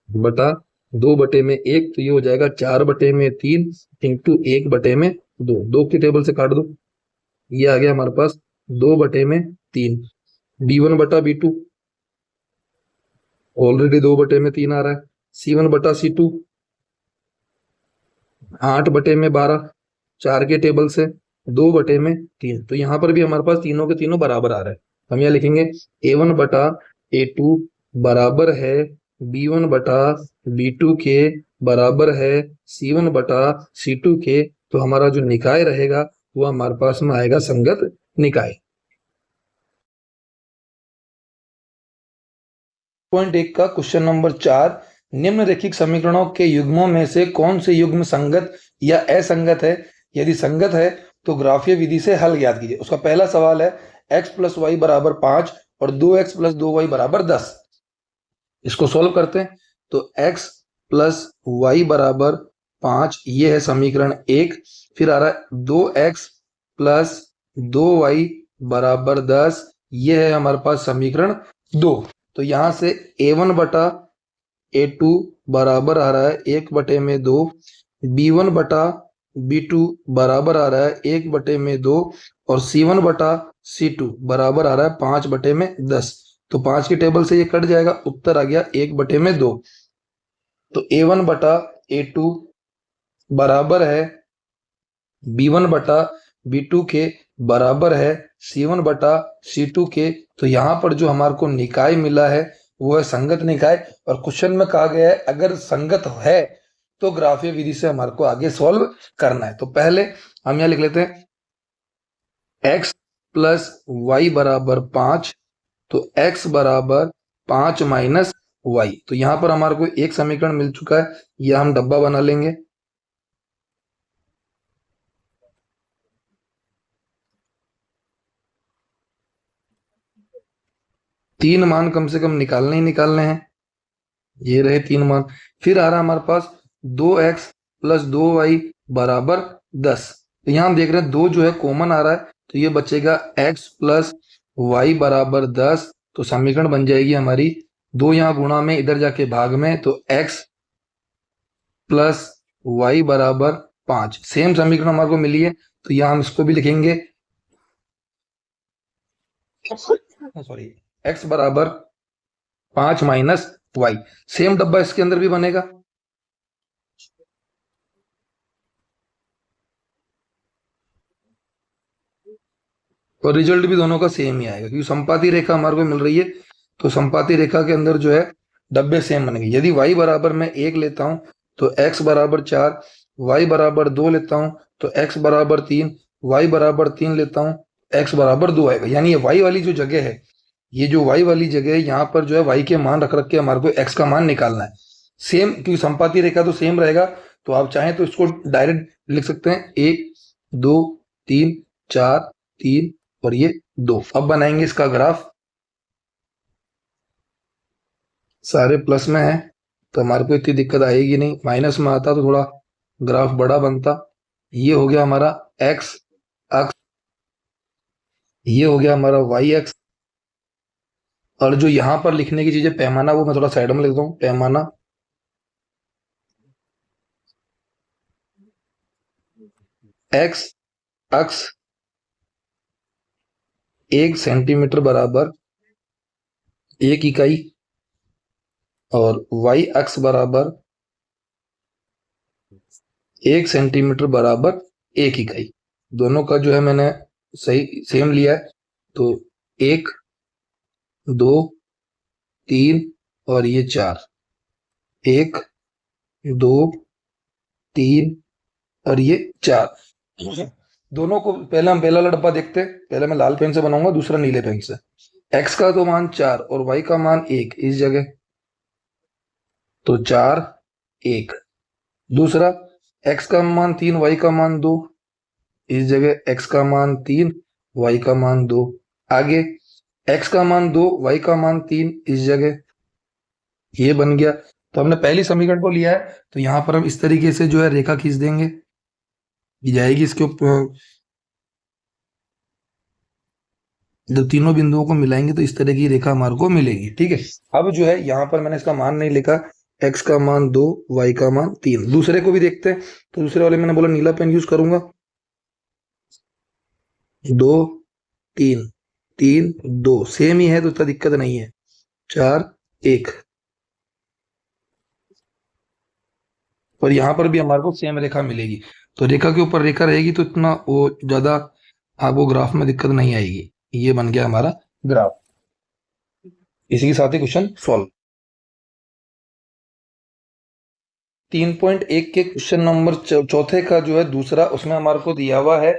बटा 2/1, तो ये हो जाएगा 4/3 इंटू 1/2। 2 की टेबल से काट दो, ये आ गया हमारे पास 2/3। b1/b2 ऑलरेडी 2/3 आ रहा है। C1/C2 8/12, 4 के टेबल से 2/3। तो यहाँ पर भी हमारे पास तीनों के तीनों बराबर आ रहे हैं। हम यहाँ लिखेंगे a1/a2 बराबर है b1/b2 के, बराबर है C1/C2 के। तो हमारा जो निकाय रहेगा वो हमारे पास में आएगा संगत निकाय। पॉइंट 1 का क्वेश्चन नंबर 4, निम्नलिखित समीकरणों के युग्मों में से कौन से युग्म संगत या असंगत है? यदि संगत है तो ग्राफीय विधि से हल ज्ञात कीजिए। उसका पहला सवाल है x प्लस वाई बराबर 5 और 2x प्लस 2y बराबर 10। इसको सॉल्व करते हैं। तो x प्लस वाई बराबर 5, ये है समीकरण 1। फिर आ रहा है 2x प्लस 2y बराबर 10, ये है हमारे पास समीकरण 2। तो यहां से a1/a2 बराबर आ रहा है 1/2 B1 बटा B2 बराबर आ रहा है 1/2 और C1 बटा C2 बराबर आ रहा है 5/10। तो 5 की टेबल से ये कट जाएगा, उत्तर आ गया 1/2। तो A1 बटा A2 बराबर है B1 बटा B2 के बराबर है C1 बटा C2 के। तो यहां पर जो हमारे को निकाय मिला है वो है संगत निकाय। और क्वेश्चन में कहा गया है अगर संगत है तो ग्राफीय विधि से हमारे को आगे सॉल्व करना है। तो पहले हम यहां लिख लेते हैं x प्लस वाई बराबर 5। तो x बराबर 5 माइनस वाई। तो यहां पर हमारे को एक समीकरण मिल चुका है, यह हम डब्बा बना लेंगे। तीन मान कम से कम निकालने ही निकालने हैं। ये रहे तीन मान। फिर आ रहा है हमारे पास 2x प्लस 2y बराबर 10। तो यहां हम देख रहे हैं दो जो है कॉमन आ रहा है, तो ये बचेगा x प्लस वाई बराबर 10। तो समीकरण बन जाएगी हमारी, दो यहां गुणा में इधर जाके भाग में, तो x प्लस वाई बराबर 5। सेम समीकरण हमारे को मिली है, तो यहां हम इसको भी लिखेंगे सॉरी x बराबर 5 माइनस वाई। सेम डब्बा इसके अंदर भी बनेगा। और रिजल्ट भी दोनों का सेम ही आएगा क्योंकि संपाती रेखा हमारे को मिल रही है। तो संपाती रेखा के अंदर जो है डब्बे सेम बनेंगे। यदि y बराबर मैं 1 लेता हूं तो x बराबर 4, y बराबर 2 लेता हूं तो x बराबर 3, y बराबर 3 लेता हूं x बराबर 2 आएगा। यानी ये y वाली जो जगह है, ये जो y वाली जगह है, यहाँ पर जो है y के मान रख रख के हमारे को x का मान निकालना है। सेम, क्योंकि संपाती रेखा तो सेम रहेगा। तो आप चाहें तो इसको डायरेक्ट लिख सकते हैं 1 2 3 4 3 और ये 2। अब बनाएंगे इसका ग्राफ। सारे प्लस में है तो हमारे को इतनी दिक्कत आएगी नहीं, माइनस में आता तो थोड़ा ग्राफ बड़ा बनता। ये हो गया हमारा x अक्ष, ये हो गया हमारा y अक्ष। और जो यहां पर लिखने की चीजें पैमाना, वो मैं थोड़ा साइड में लिख दूं। पैमाना x अक्ष 1 सेंटीमीटर बराबर 1 इकाई और y अक्ष बराबर 1 सेंटीमीटर बराबर 1 इकाई। दोनों का जो है मैंने सही सेम लिया है। तो 1 2 3 और ये 4, 1 2 3 और ये 4। दोनों को पहले हम पहला वाला डब्बा देखते हैं। पहले मैं लाल पेन से बनाऊंगा, दूसरा नीले पेन से। x का तो मान 4 और y का मान 1 इस जगह, तो 4 1। दूसरा x का मान 3 y का मान 2 इस जगह, x का मान 3 y का मान 2। आगे x का मान 2 y का मान 3 इस जगह, ये बन गया। तो हमने पहली समीकरण को लिया है, तो यहां पर हम इस तरीके से जो है रेखा खींच देंगे, ये जाएगी इसके ऊपर। जब तीनों बिंदुओं को मिलाएंगे तो इस तरह की रेखा हमारे को मिलेगी। ठीक है, अब जो है यहाँ पर मैंने इसका मान नहीं लिखा, x का मान 2 y का मान 3। दूसरे को भी देखते हैं। तो दूसरे वाले मैंने बोला नीला पेन यूज करूंगा। 2 3 3 2 सेम ही है, तो इतना दिक्कत नहीं है। 4 1 और यहाँ पर भी हमारे को सेम रेखा मिलेगी। तो रेखा के ऊपर रेखा रहेगी तो इतना वो ज्यादा आपको ग्राफ में दिक्कत नहीं आएगी। ये बन गया हमारा ग्राफ। इसी के साथ ही क्वेश्चन सॉल्व। 3.1 के क्वेश्चन नंबर चौथे का जो है दूसरा, उसमें हमारे को दिया हुआ है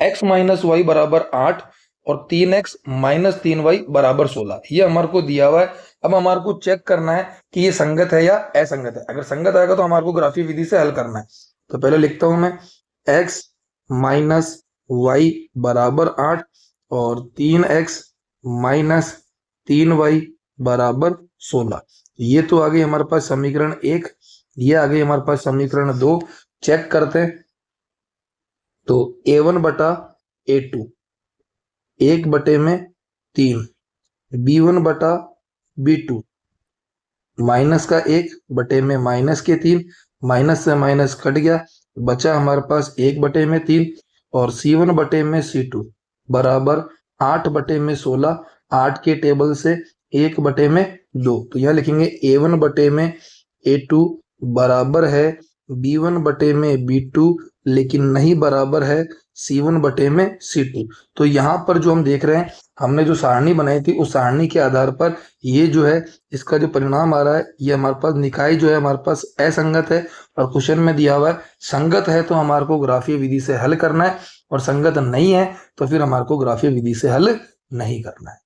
x माइनस वाई बराबर 8 और 3x माइनस 3y बराबर 16। ये हमारे को दिया हुआ है। अब हमारे को चेक करना है कि ये संगत है या असंगत है। अगर संगत आएगा तो हमारे को ग्राफीय विधि से हल करना है। तो पहले लिखता हूं मैं x माइनस वाई बराबर 8 और 3x माइनस 3y बराबर 16। ये तो आ गई हमारे पास समीकरण 1, ये आ गई हमारे पास समीकरण 2। चेक करते हैं। तो a1 बटा a2 1/3, b1 बटा b2 माइनस का 1 बटे में माइनस के 3 माइनस से माइनस कट गया, बचा हमारे पास 1/3 और C1/C2 बराबर 8/16। 8 के टेबल से 1/2, तो यहाँ लिखेंगे A1/A2 बराबर है B1/B2, लेकिन नहीं बराबर है C1/C2। तो यहाँ पर जो हम देख रहे हैं, हमने जो सारणी बनाई थी उस सारणी के आधार पर ये जो है इसका जो परिणाम आ रहा है, ये हमारे पास निकाय जो है हमारे पास असंगत है, और क्वेश्चन में दिया हुआ है संगत है तो हमारे को ग्राफीय विधि से हल करना है, और संगत नहीं है तो फिर हमारे को ग्राफीय विधि से हल नहीं करना है।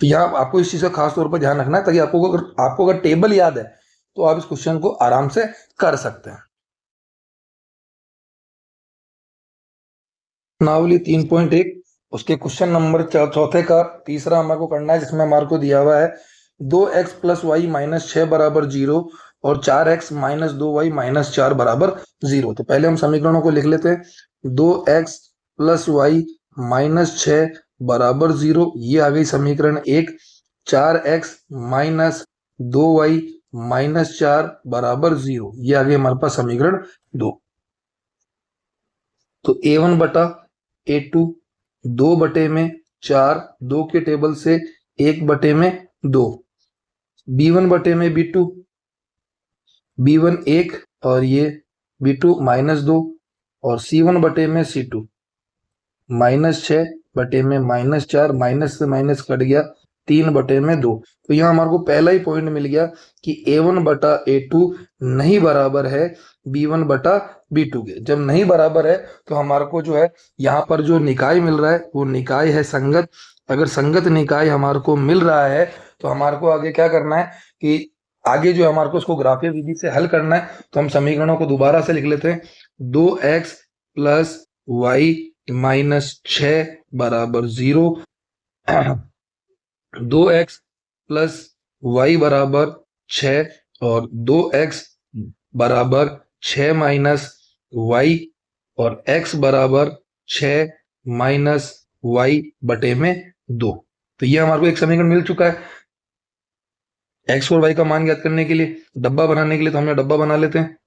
तो यहाँ आपको इस चीज का खास तौर पर ध्यान रखना है, ताकि आपको अगर टेबल याद है तो आप इस क्वेश्चन को आराम से कर सकते हैं। नावली 3.1 उसके क्वेश्चन नंबर चौथे का तीसरा हमारे को करना है, जिसमें हमारे को दिया हुआ है 2x+y-6 बराबर 0 और 4x-2y-4 बराबर 0। तो पहले हम समीकरणों को लिख लेते हैं। 2x+y-6 बराबर 0, ये आ गई समीकरण 1। 4x-2y-4 बराबर 0, ये आ गई हमारे पास समीकरण 2। तो A1/A2 2/4, 2 के टेबल से 1/2, B1/B2, B1 1 और ये B2 -2, और C1/C2 -6/-4, माइनस से माइनस कट गया 3/2। तो यहाँ हमारे को पहला ही पॉइंट मिल गया कि A1/A2 नहीं बराबर है B1/B2 के। जब नहीं बराबर है तो हमारे को जो है यहाँ पर जो निकाय मिल रहा है वो निकाय है संगत। अगर संगत निकाय हमारे को मिल रहा है तो हमारे को आगे क्या करना है कि आगे जो हमारे को उसको ग्राफीय विधि से हल करना है। तो हम समीकरणों को दोबारा से लिख लेते हैं। 2x+y-6 बराबर 0, 2x+y बराबर 6 और 2x बराबर 6 माइनस y और x बराबर 6 माइनस y बटे में 2। तो ये हमारे को एक समीकरण मिल चुका है। x और y का मान ज्ञात करने के लिए, डब्बा बनाने के लिए, तो हम डब्बा बना लेते हैं।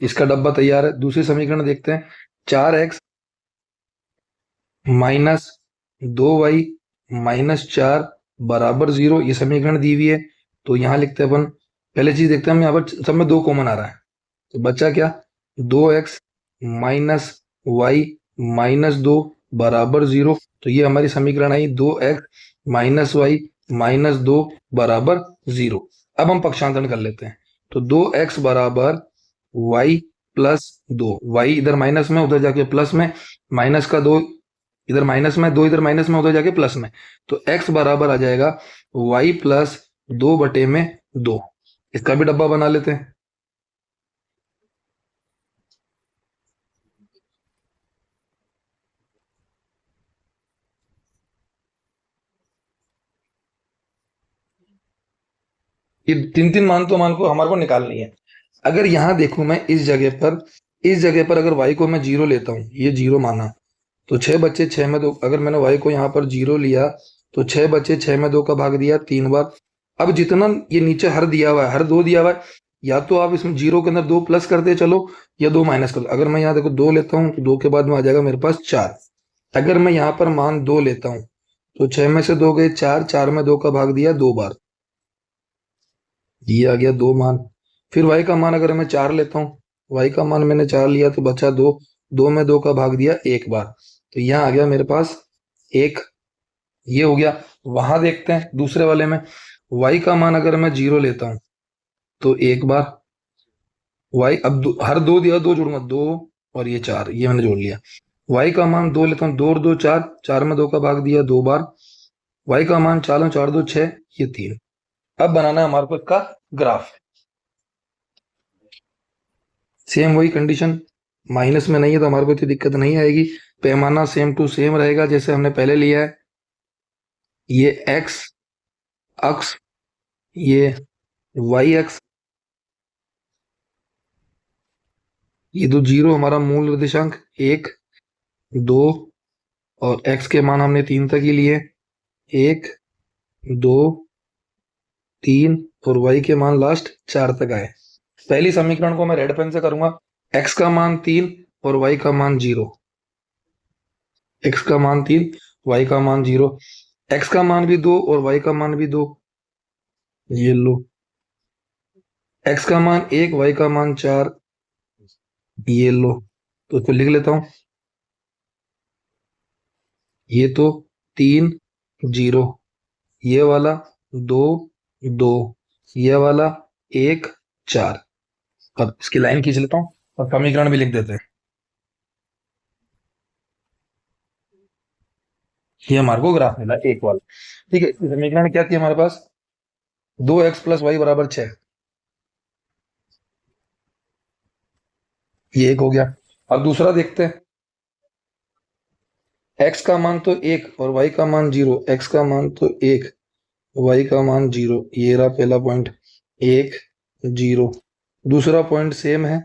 इसका डब्बा तैयार है। दूसरी समीकरण देखते हैं। 4x माइनस 2y-4 बराबर 0, ये समीकरण दी हुई है। तो यहां लिखते हैं अपन, पहले चीज देखते हैं हम, यहाँ पर सब में 2 कॉमन आ रहा है, तो बच्चा क्या 2x माइनस y-2 बराबर 0। तो ये हमारी समीकरण आई 2x माइनस y-2 बराबर 0। अब हम पक्षांतरण कर लेते हैं। तो 2x बराबर y+2, y इधर माइनस में उधर जाके प्लस में, माइनस का 2 इधर माइनस में, 2 इधर माइनस में उधर जाके प्लस में, तो x बराबर आ जाएगा y+2/2। इसका भी डब्बा बना लेते हैं। ये 3 मान तो मान को हमारे को निकालनी है। अगर यहां देखूं मैं इस जगह पर अगर y को मैं 0 लेता हूं, ये 0 माना, तो 6 बच्चे 6 में 2, अगर मैंने y को यहाँ पर 0 लिया तो 6 बच्चे 6 में 2 का भाग दिया 3 बार। अब जितना ये नीचे हर दिया हुआ है, हर 2 दिया हुआ है, या तो आप इसमें 0 के अंदर 2 प्लस कर दे चलो, या 2 माइनस कर दो। अगर मैं यहाँ देखो 2 लेता हूँ तो 2 के बाद में आ जाएगा मेरे पास 4। अगर मैं यहाँ पर मान 2 लेता हूँ तो 6 में से 2 गए 4, 4 में 2 का भाग दिया 2 बार, ये आ गया 2 मान। फिर y का मान अगर मैं 4 लेता हूँ, y का मान मैंने 4 लिया तो बचा 2, 2 में 2 का भाग दिया 1 बार, तो यहाँ आ गया मेरे पास 1, ये हो गया। वहां देखते हैं दूसरे वाले में, y का मान अगर मैं 0 लेता हूं तो 1 बार, y अब हर 2 दिया, 2 जोड़ूंगा 2 और ये 4, ये मैंने जोड़ लिया। y का मान 2 लेता हूं, 2 और 2 4, 4 में 2 का भाग दिया 2 बार, y का मान 4 4 2 6, ये 3। अब बनाना है हमारे को इसका ग्राफ। सेम वही कंडीशन, माइनस में नहीं है तो हमारे को इतनी दिक्कत नहीं आएगी। पैमाना सेम टू सेम रहेगा जैसे हमने पहले लिया है। ये x अक्ष, ये y अक्ष, ये तो जीरो हमारा मूल निर्देशांक, 1 2 और x के मान हमने 3 तक ही लिए, 1 2 3 और y के मान लास्ट 4 तक आए। पहली समीकरण को मैं रेड पेन से करूंगा, x का मान 3 और y का मान 0, x का मान 3 y का मान 0, x का मान भी 2 और y का मान भी 2, ये लो, x का मान 1 y का मान 4, ये लो। तो इसको लिख लेता हूं, ये तो 3 0, ये वाला 2 2, ये वाला 1 4। अब इसकी लाइन खींच लेता हूं और समीकरण भी लिख देते हैं। ये हमारे को ग्राफ मिला एक वाला, ठीक है। समीकरण क्या थी हमारे पास, 2x प्लस वाई बराबर 6, ये एक हो गया। अब दूसरा देखते हैं, x का मान तो 1 और y का मान 0, x का मान तो 1 y का मान 0, ये रहा पहला पॉइंट, 1 0। दूसरा पॉइंट सेम है,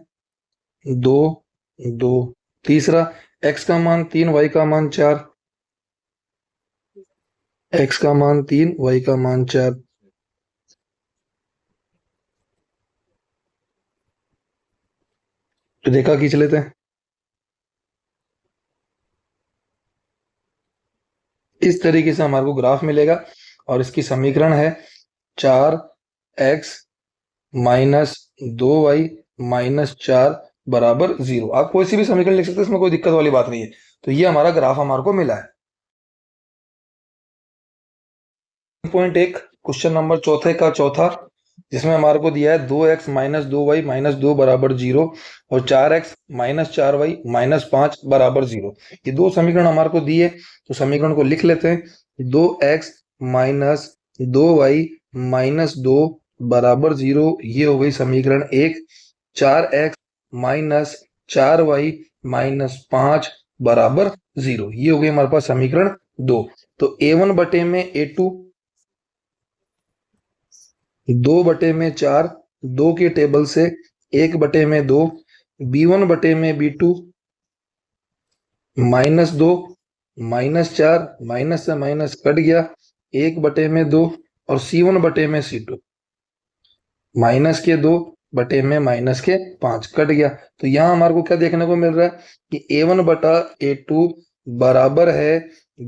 2 2। तीसरा x का मान 3 y का मान 4, x का मान 3 y का मान 4। तो रेखा खींच लेते हैं, इस तरीके से हमारे को ग्राफ मिलेगा और इसकी समीकरण है 4x माइनस 2y माइनस 4 बराबर 0। आप कोई सी भी समीकरण लिख सकते हैं, इसमें कोई दिक्कत वाली बात नहीं है। तो ये हमारा ग्राफ हमारे को मिला है। पॉइंट एक, क्वेश्चन नंबर चौथे का चौथा, जिसमें हमारे को दिया है 2x माइनस 2y माइनस 2 बराबर 0 और 4x माइनस 4y माइनस 5 बराबर 0। ये दो समीकरण हमारे को दिए, तो समीकरण को लिख लेते हैं, 2x माइनस 2y माइनस 2 बराबर 0, ये हो गई समीकरण एक। 4x माइनस 4y माइनस 5 बराबर 0, ये हो गई हमारे पास समीकरण 2। तो a1 बटे में a2, 2 बटे में 4, 2 के टेबल से 1 बटे में 2, b1 बटे में b2 माइनस 2 माइनस 4, माइनस से माइनस कट गया, 1 बटे में 2 और c1 बटे में c2 माइनस के 2 बटे में माइनस के 5 कट गया। तो यहां हमारे को क्या देखने को मिल रहा है कि a1 बटा a2 बराबर है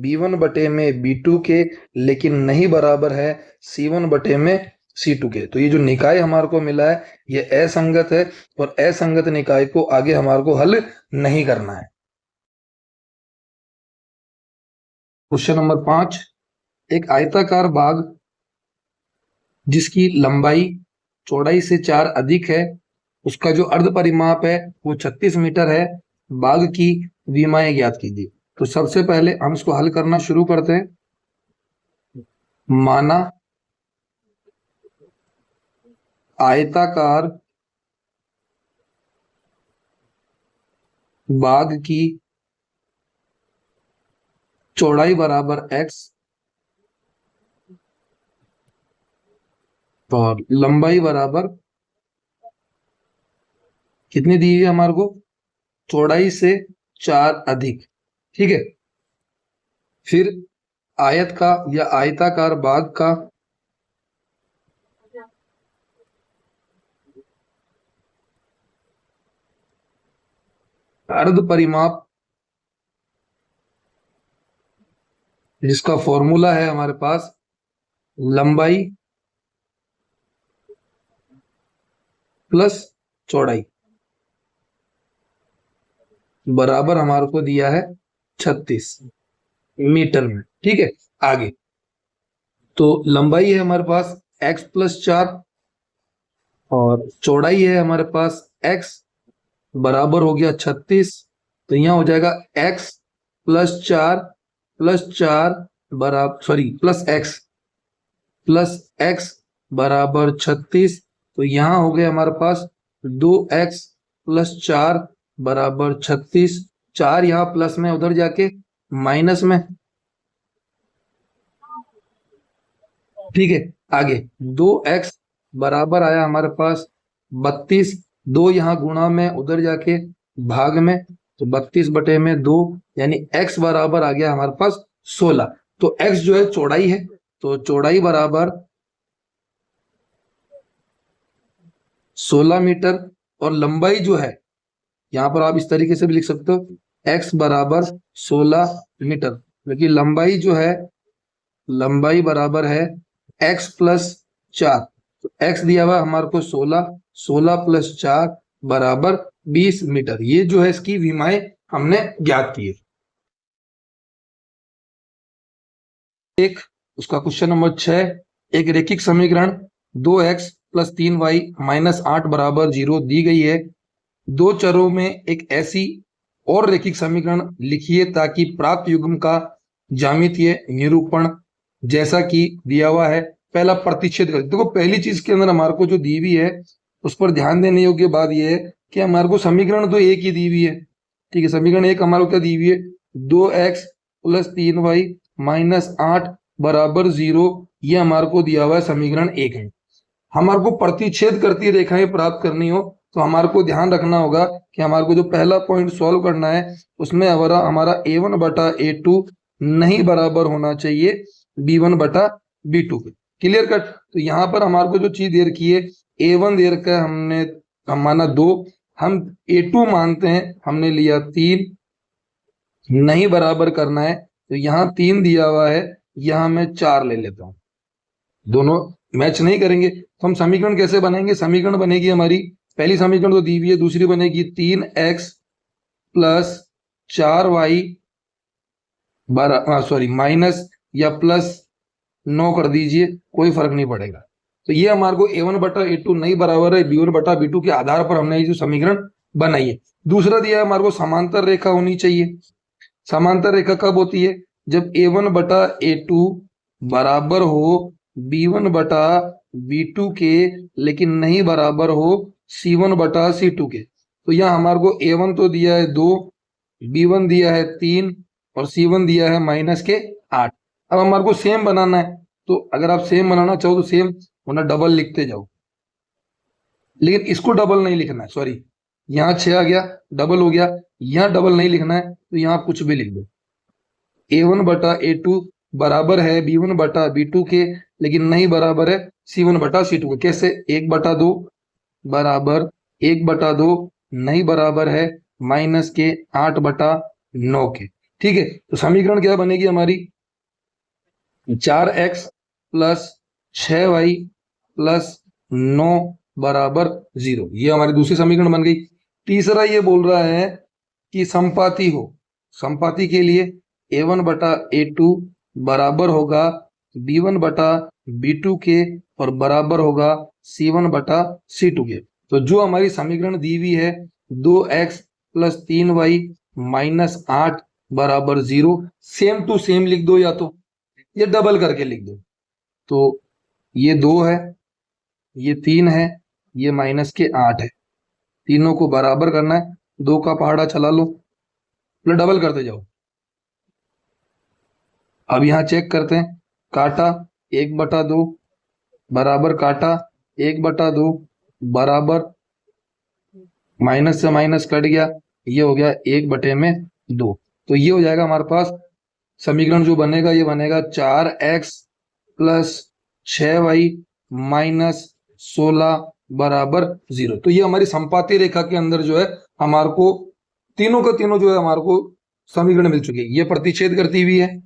b1 बटे में b2 के, लेकिन नहीं बराबर है c1 बटे में C2 के। तो ये जो निकाय हमारे को मिला है ये असंगत है और असंगत निकाय को आगे हमारे को हल नहीं करना है। क्वेश्चन नंबर 5, एक आयताकार बाग जिसकी लंबाई चौड़ाई से 4 अधिक है, उसका जो अर्ध परिमाप है वो 36 मीटर है, बाग की विमाएं ज्ञात कीजिए। तो सबसे पहले हम इसको हल करना शुरू करते हैं। माना आयताकार बाग की चौड़ाई बराबर x और लंबाई बराबर कितनी दी हुई है हमारे को, चौड़ाई से 4 अधिक, ठीक है। फिर आयत का या आयताकार बाग का अर्ध परिमाप, जिसका फॉर्मूला है हमारे पास लंबाई प्लस चौड़ाई बराबर हमारे को दिया है 36 मीटर में, ठीक है। आगे तो लंबाई है हमारे पास x प्लस 4 और चौड़ाई है हमारे पास x, बराबर हो गया 36। तो यहां हो जाएगा x प्लस 4 बराबर, सॉरी, प्लस x बराबर 36। तो यहां हो गया हमारे पास 2x प्लस 4 बराबर 36। 4 यहां प्लस में, उधर जाके माइनस में, ठीक है। आगे 2x बराबर आया हमारे पास 32 2 यहाँ गुणा में, उधर जाके भाग में, तो 32/2 यानी x बराबर आ गया हमारे पास 16। तो x जो है चौड़ाई है, तो चौड़ाई बराबर 16 मीटर, और लंबाई जो है यहाँ पर आप इस तरीके से भी लिख सकते हो, x बराबर 16 मीटर, क्योंकि लंबाई जो है, लंबाई बराबर है x प्लस 4। तो x दिया हुआ हमारे को 16, 16 प्लस 4 बराबर 20 मीटर। ये जो है इसकी विमाएं हमने ज्ञात की है। एक उसका क्वेश्चन नंबर 6, एक रेखिक समीकरण 2x प्लस 3y माइनस 8 बराबर 0 दी गई है। दो चरों में एक ऐसी और रेखिक समीकरण लिखिए ताकि प्राप्त युग्म का ज्यामितीय निरूपण जैसा कि दिया हुआ है। पहला प्रतिच्छेद कर, देखो पहली चीज के अंदर हमारे को जो दी हुई है उस पर ध्यान देने योग्य बात यह है कि हमारे को समीकरण तो एक ही दी हुई है, ठीक है। समीकरण एक हमारे को क्या दी हुई है, 2x प्लस 3y माइनस 8 बराबर 0, ये हमारे को दिया हुआ है समीकरण एक है। हमारे को प्रतिच्छेद करती रेखाएं प्राप्त करनी हो तो हमारे को ध्यान रखना होगा कि हमारे को जो पहला पॉइंट सॉल्व करना है उसमें हमारा a1 बटा a2 नहीं बराबर होना चाहिए b1 बटा b2 के। Clear cut. तो यहाँ पर हमारे को जो चीज दे रखी है, a1 दे रखा है हमने, हम माना 2, हम a2 मानते हैं, हमने लिया 3, नहीं बराबर करना है तो यहाँ 3 दिया हुआ है, यहाँ मैं 4 ले लेता हूँ, दोनों मैच नहीं करेंगे तो हम समीकरण कैसे बनाएंगे। समीकरण बनेगी हमारी, पहली समीकरण तो दी हुई है, दूसरी बनेगी 3x plus 4y sorry minus या प्लस 9 कर दीजिए, कोई फर्क नहीं पड़ेगा। तो ये हमारे को a1 बटा a2 नहीं बराबर है b1 बटा b2 के आधार पर हमने ये जो समीकरण बनाई है। दूसरा दिया है हमारे को समांतर रेखा होनी चाहिए। समांतर रेखा कब होती है, जब a1 बटा a2 बराबर हो b1 बटा b2 के, लेकिन नहीं बराबर हो c1 बटा c2 के। तो यहाँ हमारे को a1 तो दिया है 2, b1 दिया है 3 और c1 दिया है माइनस के 8। अब हमारे को सेम बनाना है, तो अगर आप सेम बनाना चाहो तो सेम, वरना डबल लिखते जाओ, लेकिन इसको डबल नहीं लिखना है, सॉरी यहाँ 6 आ गया डबल हो गया, यहाँ डबल नहीं लिखना है, तो यहाँ कुछ भी लिख दो। a1 बटा a2 बराबर है b1 बटा b2 के, लेकिन नहीं बराबर है c1 बटा c2 के। कैसे, 1/2 बराबर 1/2 नहीं बराबर है माइनस के 8/9 के, ठीक है। तो समीकरण क्या बनेगी हमारी, 4x प्लस 6y प्लस 9 बराबर 0, ये हमारी दूसरी समीकरण बन गई। तीसरा ये बोल रहा है कि संपाती हो, संपाती के लिए a1 बटा a2 बराबर होगा b1 बटा b2 के और बराबर होगा c1 बटा c2 के। तो जो हमारी समीकरण दी हुई है 2x प्लस 3y माइनस 8 बराबर 0, सेम टू सेम लिख दो, या तो ये डबल करके लिख दो। तो ये 2 है, ये 3 है, ये माइनस के 8 है, तीनों को बराबर करना है, 2 का पहाड़ा चला लो, डबल करते जाओ। अब यहां चेक करते हैं, काटा 1/2 बराबर काटा 1/2 बराबर माइनस से माइनस कट गया, ये हो गया 1/2। तो ये हो जाएगा हमारे पास समीकरण जो बनेगा, ये बनेगा 4x प्लस 6y माइनस 16 बराबर 0। तो ये हमारी संपाती रेखा के अंदर जो है हमारे को तीनों का तीनों जो है हमारे को समीकरण मिल चुके हैं। ये प्रतिच्छेद करती हुई है,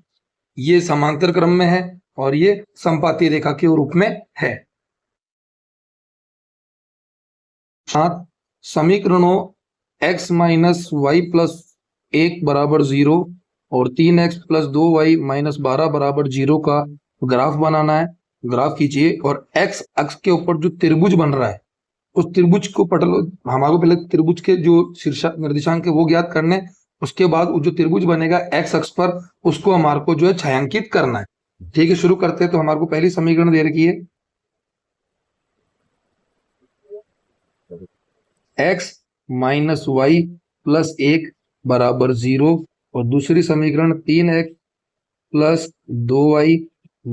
ये समांतर क्रम में है और ये संपाती रेखा के रूप में है। समीकरणों x माइनस वाई प्लस 1 बराबर 0 और 3x प्लस 2y माइनस 12 बराबर 0 का ग्राफ बनाना है। ग्राफ कीजिए और x अक्ष के ऊपर जो त्रिभुज बन रहा है उस त्रिभुज को पटल, हमारे को पहले त्रिभुज के जो शीर्षक निर्देशांक है वो ज्ञात करने, उसके बाद जो त्रिभुज बनेगा x अक्ष पर उसको हमारे को जो है छायांकित करना है। ठीक है, शुरू करते हैं। तो हमारे को पहली समीकरण दे रखी है x माइनस वाई प्लस 1 बराबर 0 और दूसरी समीकरण 3x प्लस 2y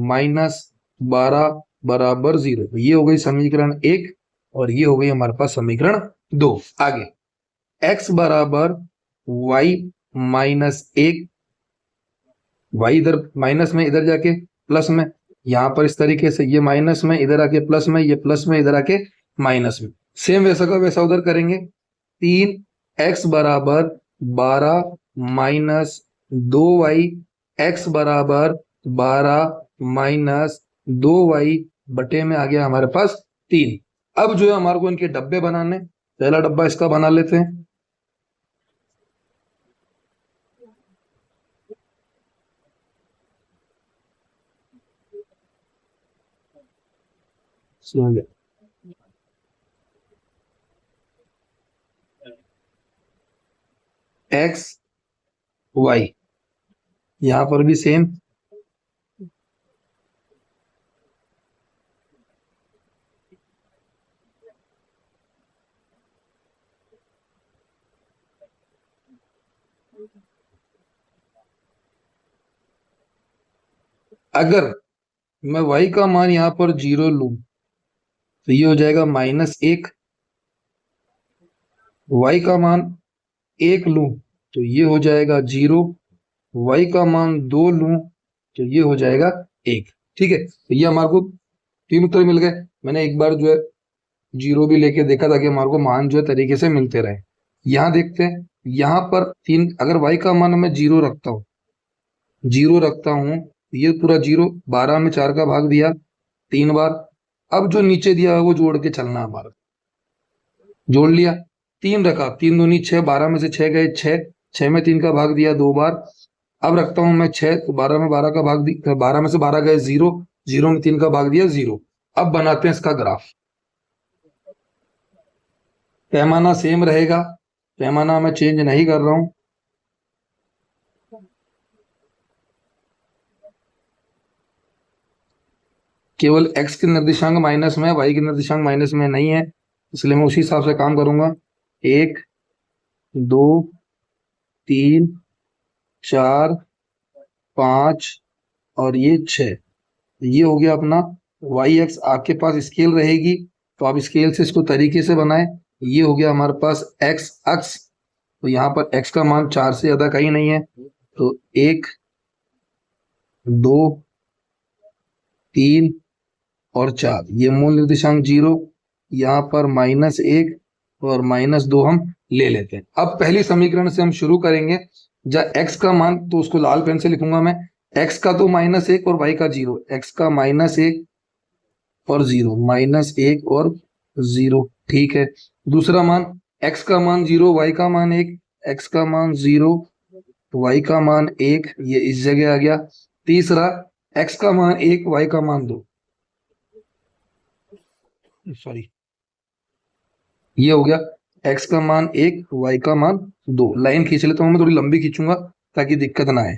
माइनस 12 बराबर 0। ये हो गई समीकरण 1 और ये हो गई हमारे पास समीकरण 2। आगे x बराबर y माइनस 1, वाई इधर माइनस में, इधर जाके प्लस में, यहां पर इस तरीके से ये माइनस में, इधर आके प्लस में, ये प्लस में, इधर आके माइनस में। सेम वैसा का वैसा उधर करेंगे। 3x बराबर 12 माइनस 2y, x बराबर 12 माइनस 2y बटे में आ गया हमारे पास 3। अब जो है हमारे को इनके डब्बे बनाने, पहला डब्बा इसका बना लेते हैं। एक्स वाई, यहां पर भी सेम। अगर मैं y का मान यहां पर 0 लूं तो ये हो जाएगा -1। y का मान 1 लूं तो ये हो जाएगा 0। y का मान 2 लूं तो ये हो जाएगा 1। ठीक है, तो ये हमारे को 3 उत्तर मिल गए। मैंने एक बार जो है 0 भी लेके देखा ताकि हमारे को मान जो है तरीके से मिलते रहे। यहां देखते हैं, यहां पर 3, अगर y का मान मैं 0 रखता हूं, 0 रखता हूं, ये पूरा 0, 12 में 4 का भाग दिया 3 बार। अब जो नीचे दिया है वो जोड़ के चलना है हमारा। जोड़ लिया, 3 रखा, 3 दूनी 6, 12 में से 6 गए 6, 6 में 3 का भाग दिया 2 बार। अब रखता हूं मैं 6, तो 12 में 12 का भाग दी, 12 में से 12 गए 0, 0 में 3 का भाग दिया 0। अब बनाते हैं इसका ग्राफ। पैमाना सेम रहेगा, पैमाना मैं चेंज नहीं कर रहा हूं। केवल x के निर्देशांक माइनस में है, y के निर्देशांक माइनस में नहीं है, इसलिए मैं उसी हिसाब से काम करूंगा। 1 2 3 4 5 और ये 6। ये हो गया अपना वाई एक्स। आपके पास स्केल रहेगी तो आप स्केल से इसको तरीके से बनाएं। ये हो गया हमारे पास एक्स अक्ष। तो यहाँ पर एक्स का मान 4 से ज्यादा कहीं नहीं है, तो 1 2 3 और 4, ये मूल निर्देशांक 0। यहाँ पर -1 और -2 हम ले लेते हैं। अब पहली समीकरण से हम शुरू करेंगे। जब x का मान, तो उसको लाल पेन से लिखूंगा मैं, x का तो -1 और y का 0, x का -1 और 0, -1 और 0। ठीक है, दूसरा मान, x का मान 0, y का मान 1, x का मान 0, y का मान 1, ये इस जगह आ गया। तीसरा, x का मान 1, y का मान 2, सॉरी, ये हो गया x का मान 1, y का मान 2। लाइन खींच लेता हूं, मैं थोड़ी लंबी खींचूंगा ताकि दिक्कत ना आए।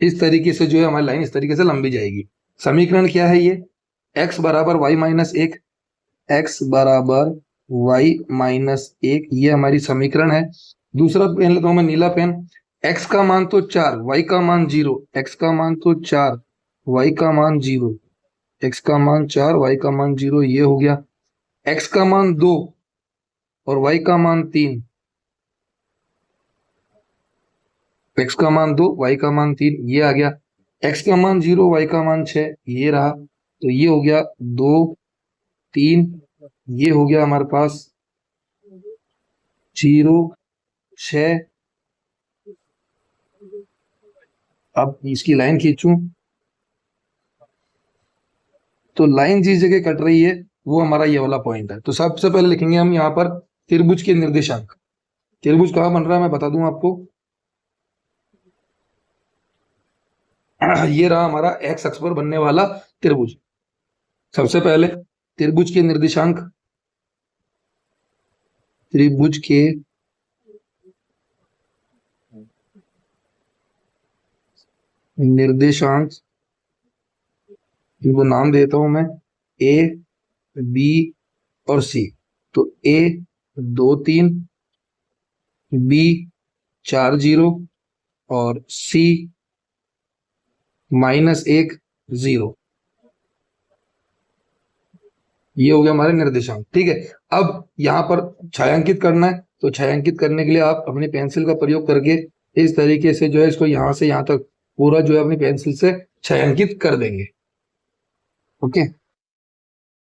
इस तरीके से जो है हमारी लाइन इस तरीके से लंबी जाएगी। समीकरण क्या है ये, x बराबर y माइनस 1, x बराबर y माइनस 1, ये हमारी समीकरण है। दूसरा पेन लेता हूं मैं, नीला पेन। x का मान तो 4, y का मान 0, x का मान तो 4, y का मान 0, x का मान 4, y का मान 0, ये हो गया। x का मान 2 और y का मान 3, x का मान 2, y का मान 3, ये आ गया। x का मान 0, y का मान 6, ये रहा। तो ये हो गया 2 3, ये हो गया हमारे पास 0 6। अब इसकी लाइन खींचूं तो लाइन जिस जगह कट रही है वो हमारा ये वाला पॉइंट है। तो सबसे पहले लिखेंगे हम यहाँ पर त्रिभुज के निर्देशांक। त्रिभुज कहाँ बन रहा है मैं बता दूं आपको। ये रहा हमारा एक्स अक्ष पर बनने वाला त्रिभुज। सबसे पहले त्रिभुज के निर्देशांक, त्रिभुज के निर्देशांक, इनको नाम देता हूं मैं ए बी और सी। तो ए 2 3, बी 4 0 और सी -1 0। ये हो गया हमारे निर्देशांक। ठीक है, अब यहाँ पर छायांकित करना है, तो छायांकित करने के लिए आप अपनी पेंसिल का प्रयोग करके इस तरीके से जो है इसको यहाँ से यहाँ तक पूरा जो है अपनी पेंसिल से छायांकित कर देंगे। ओके।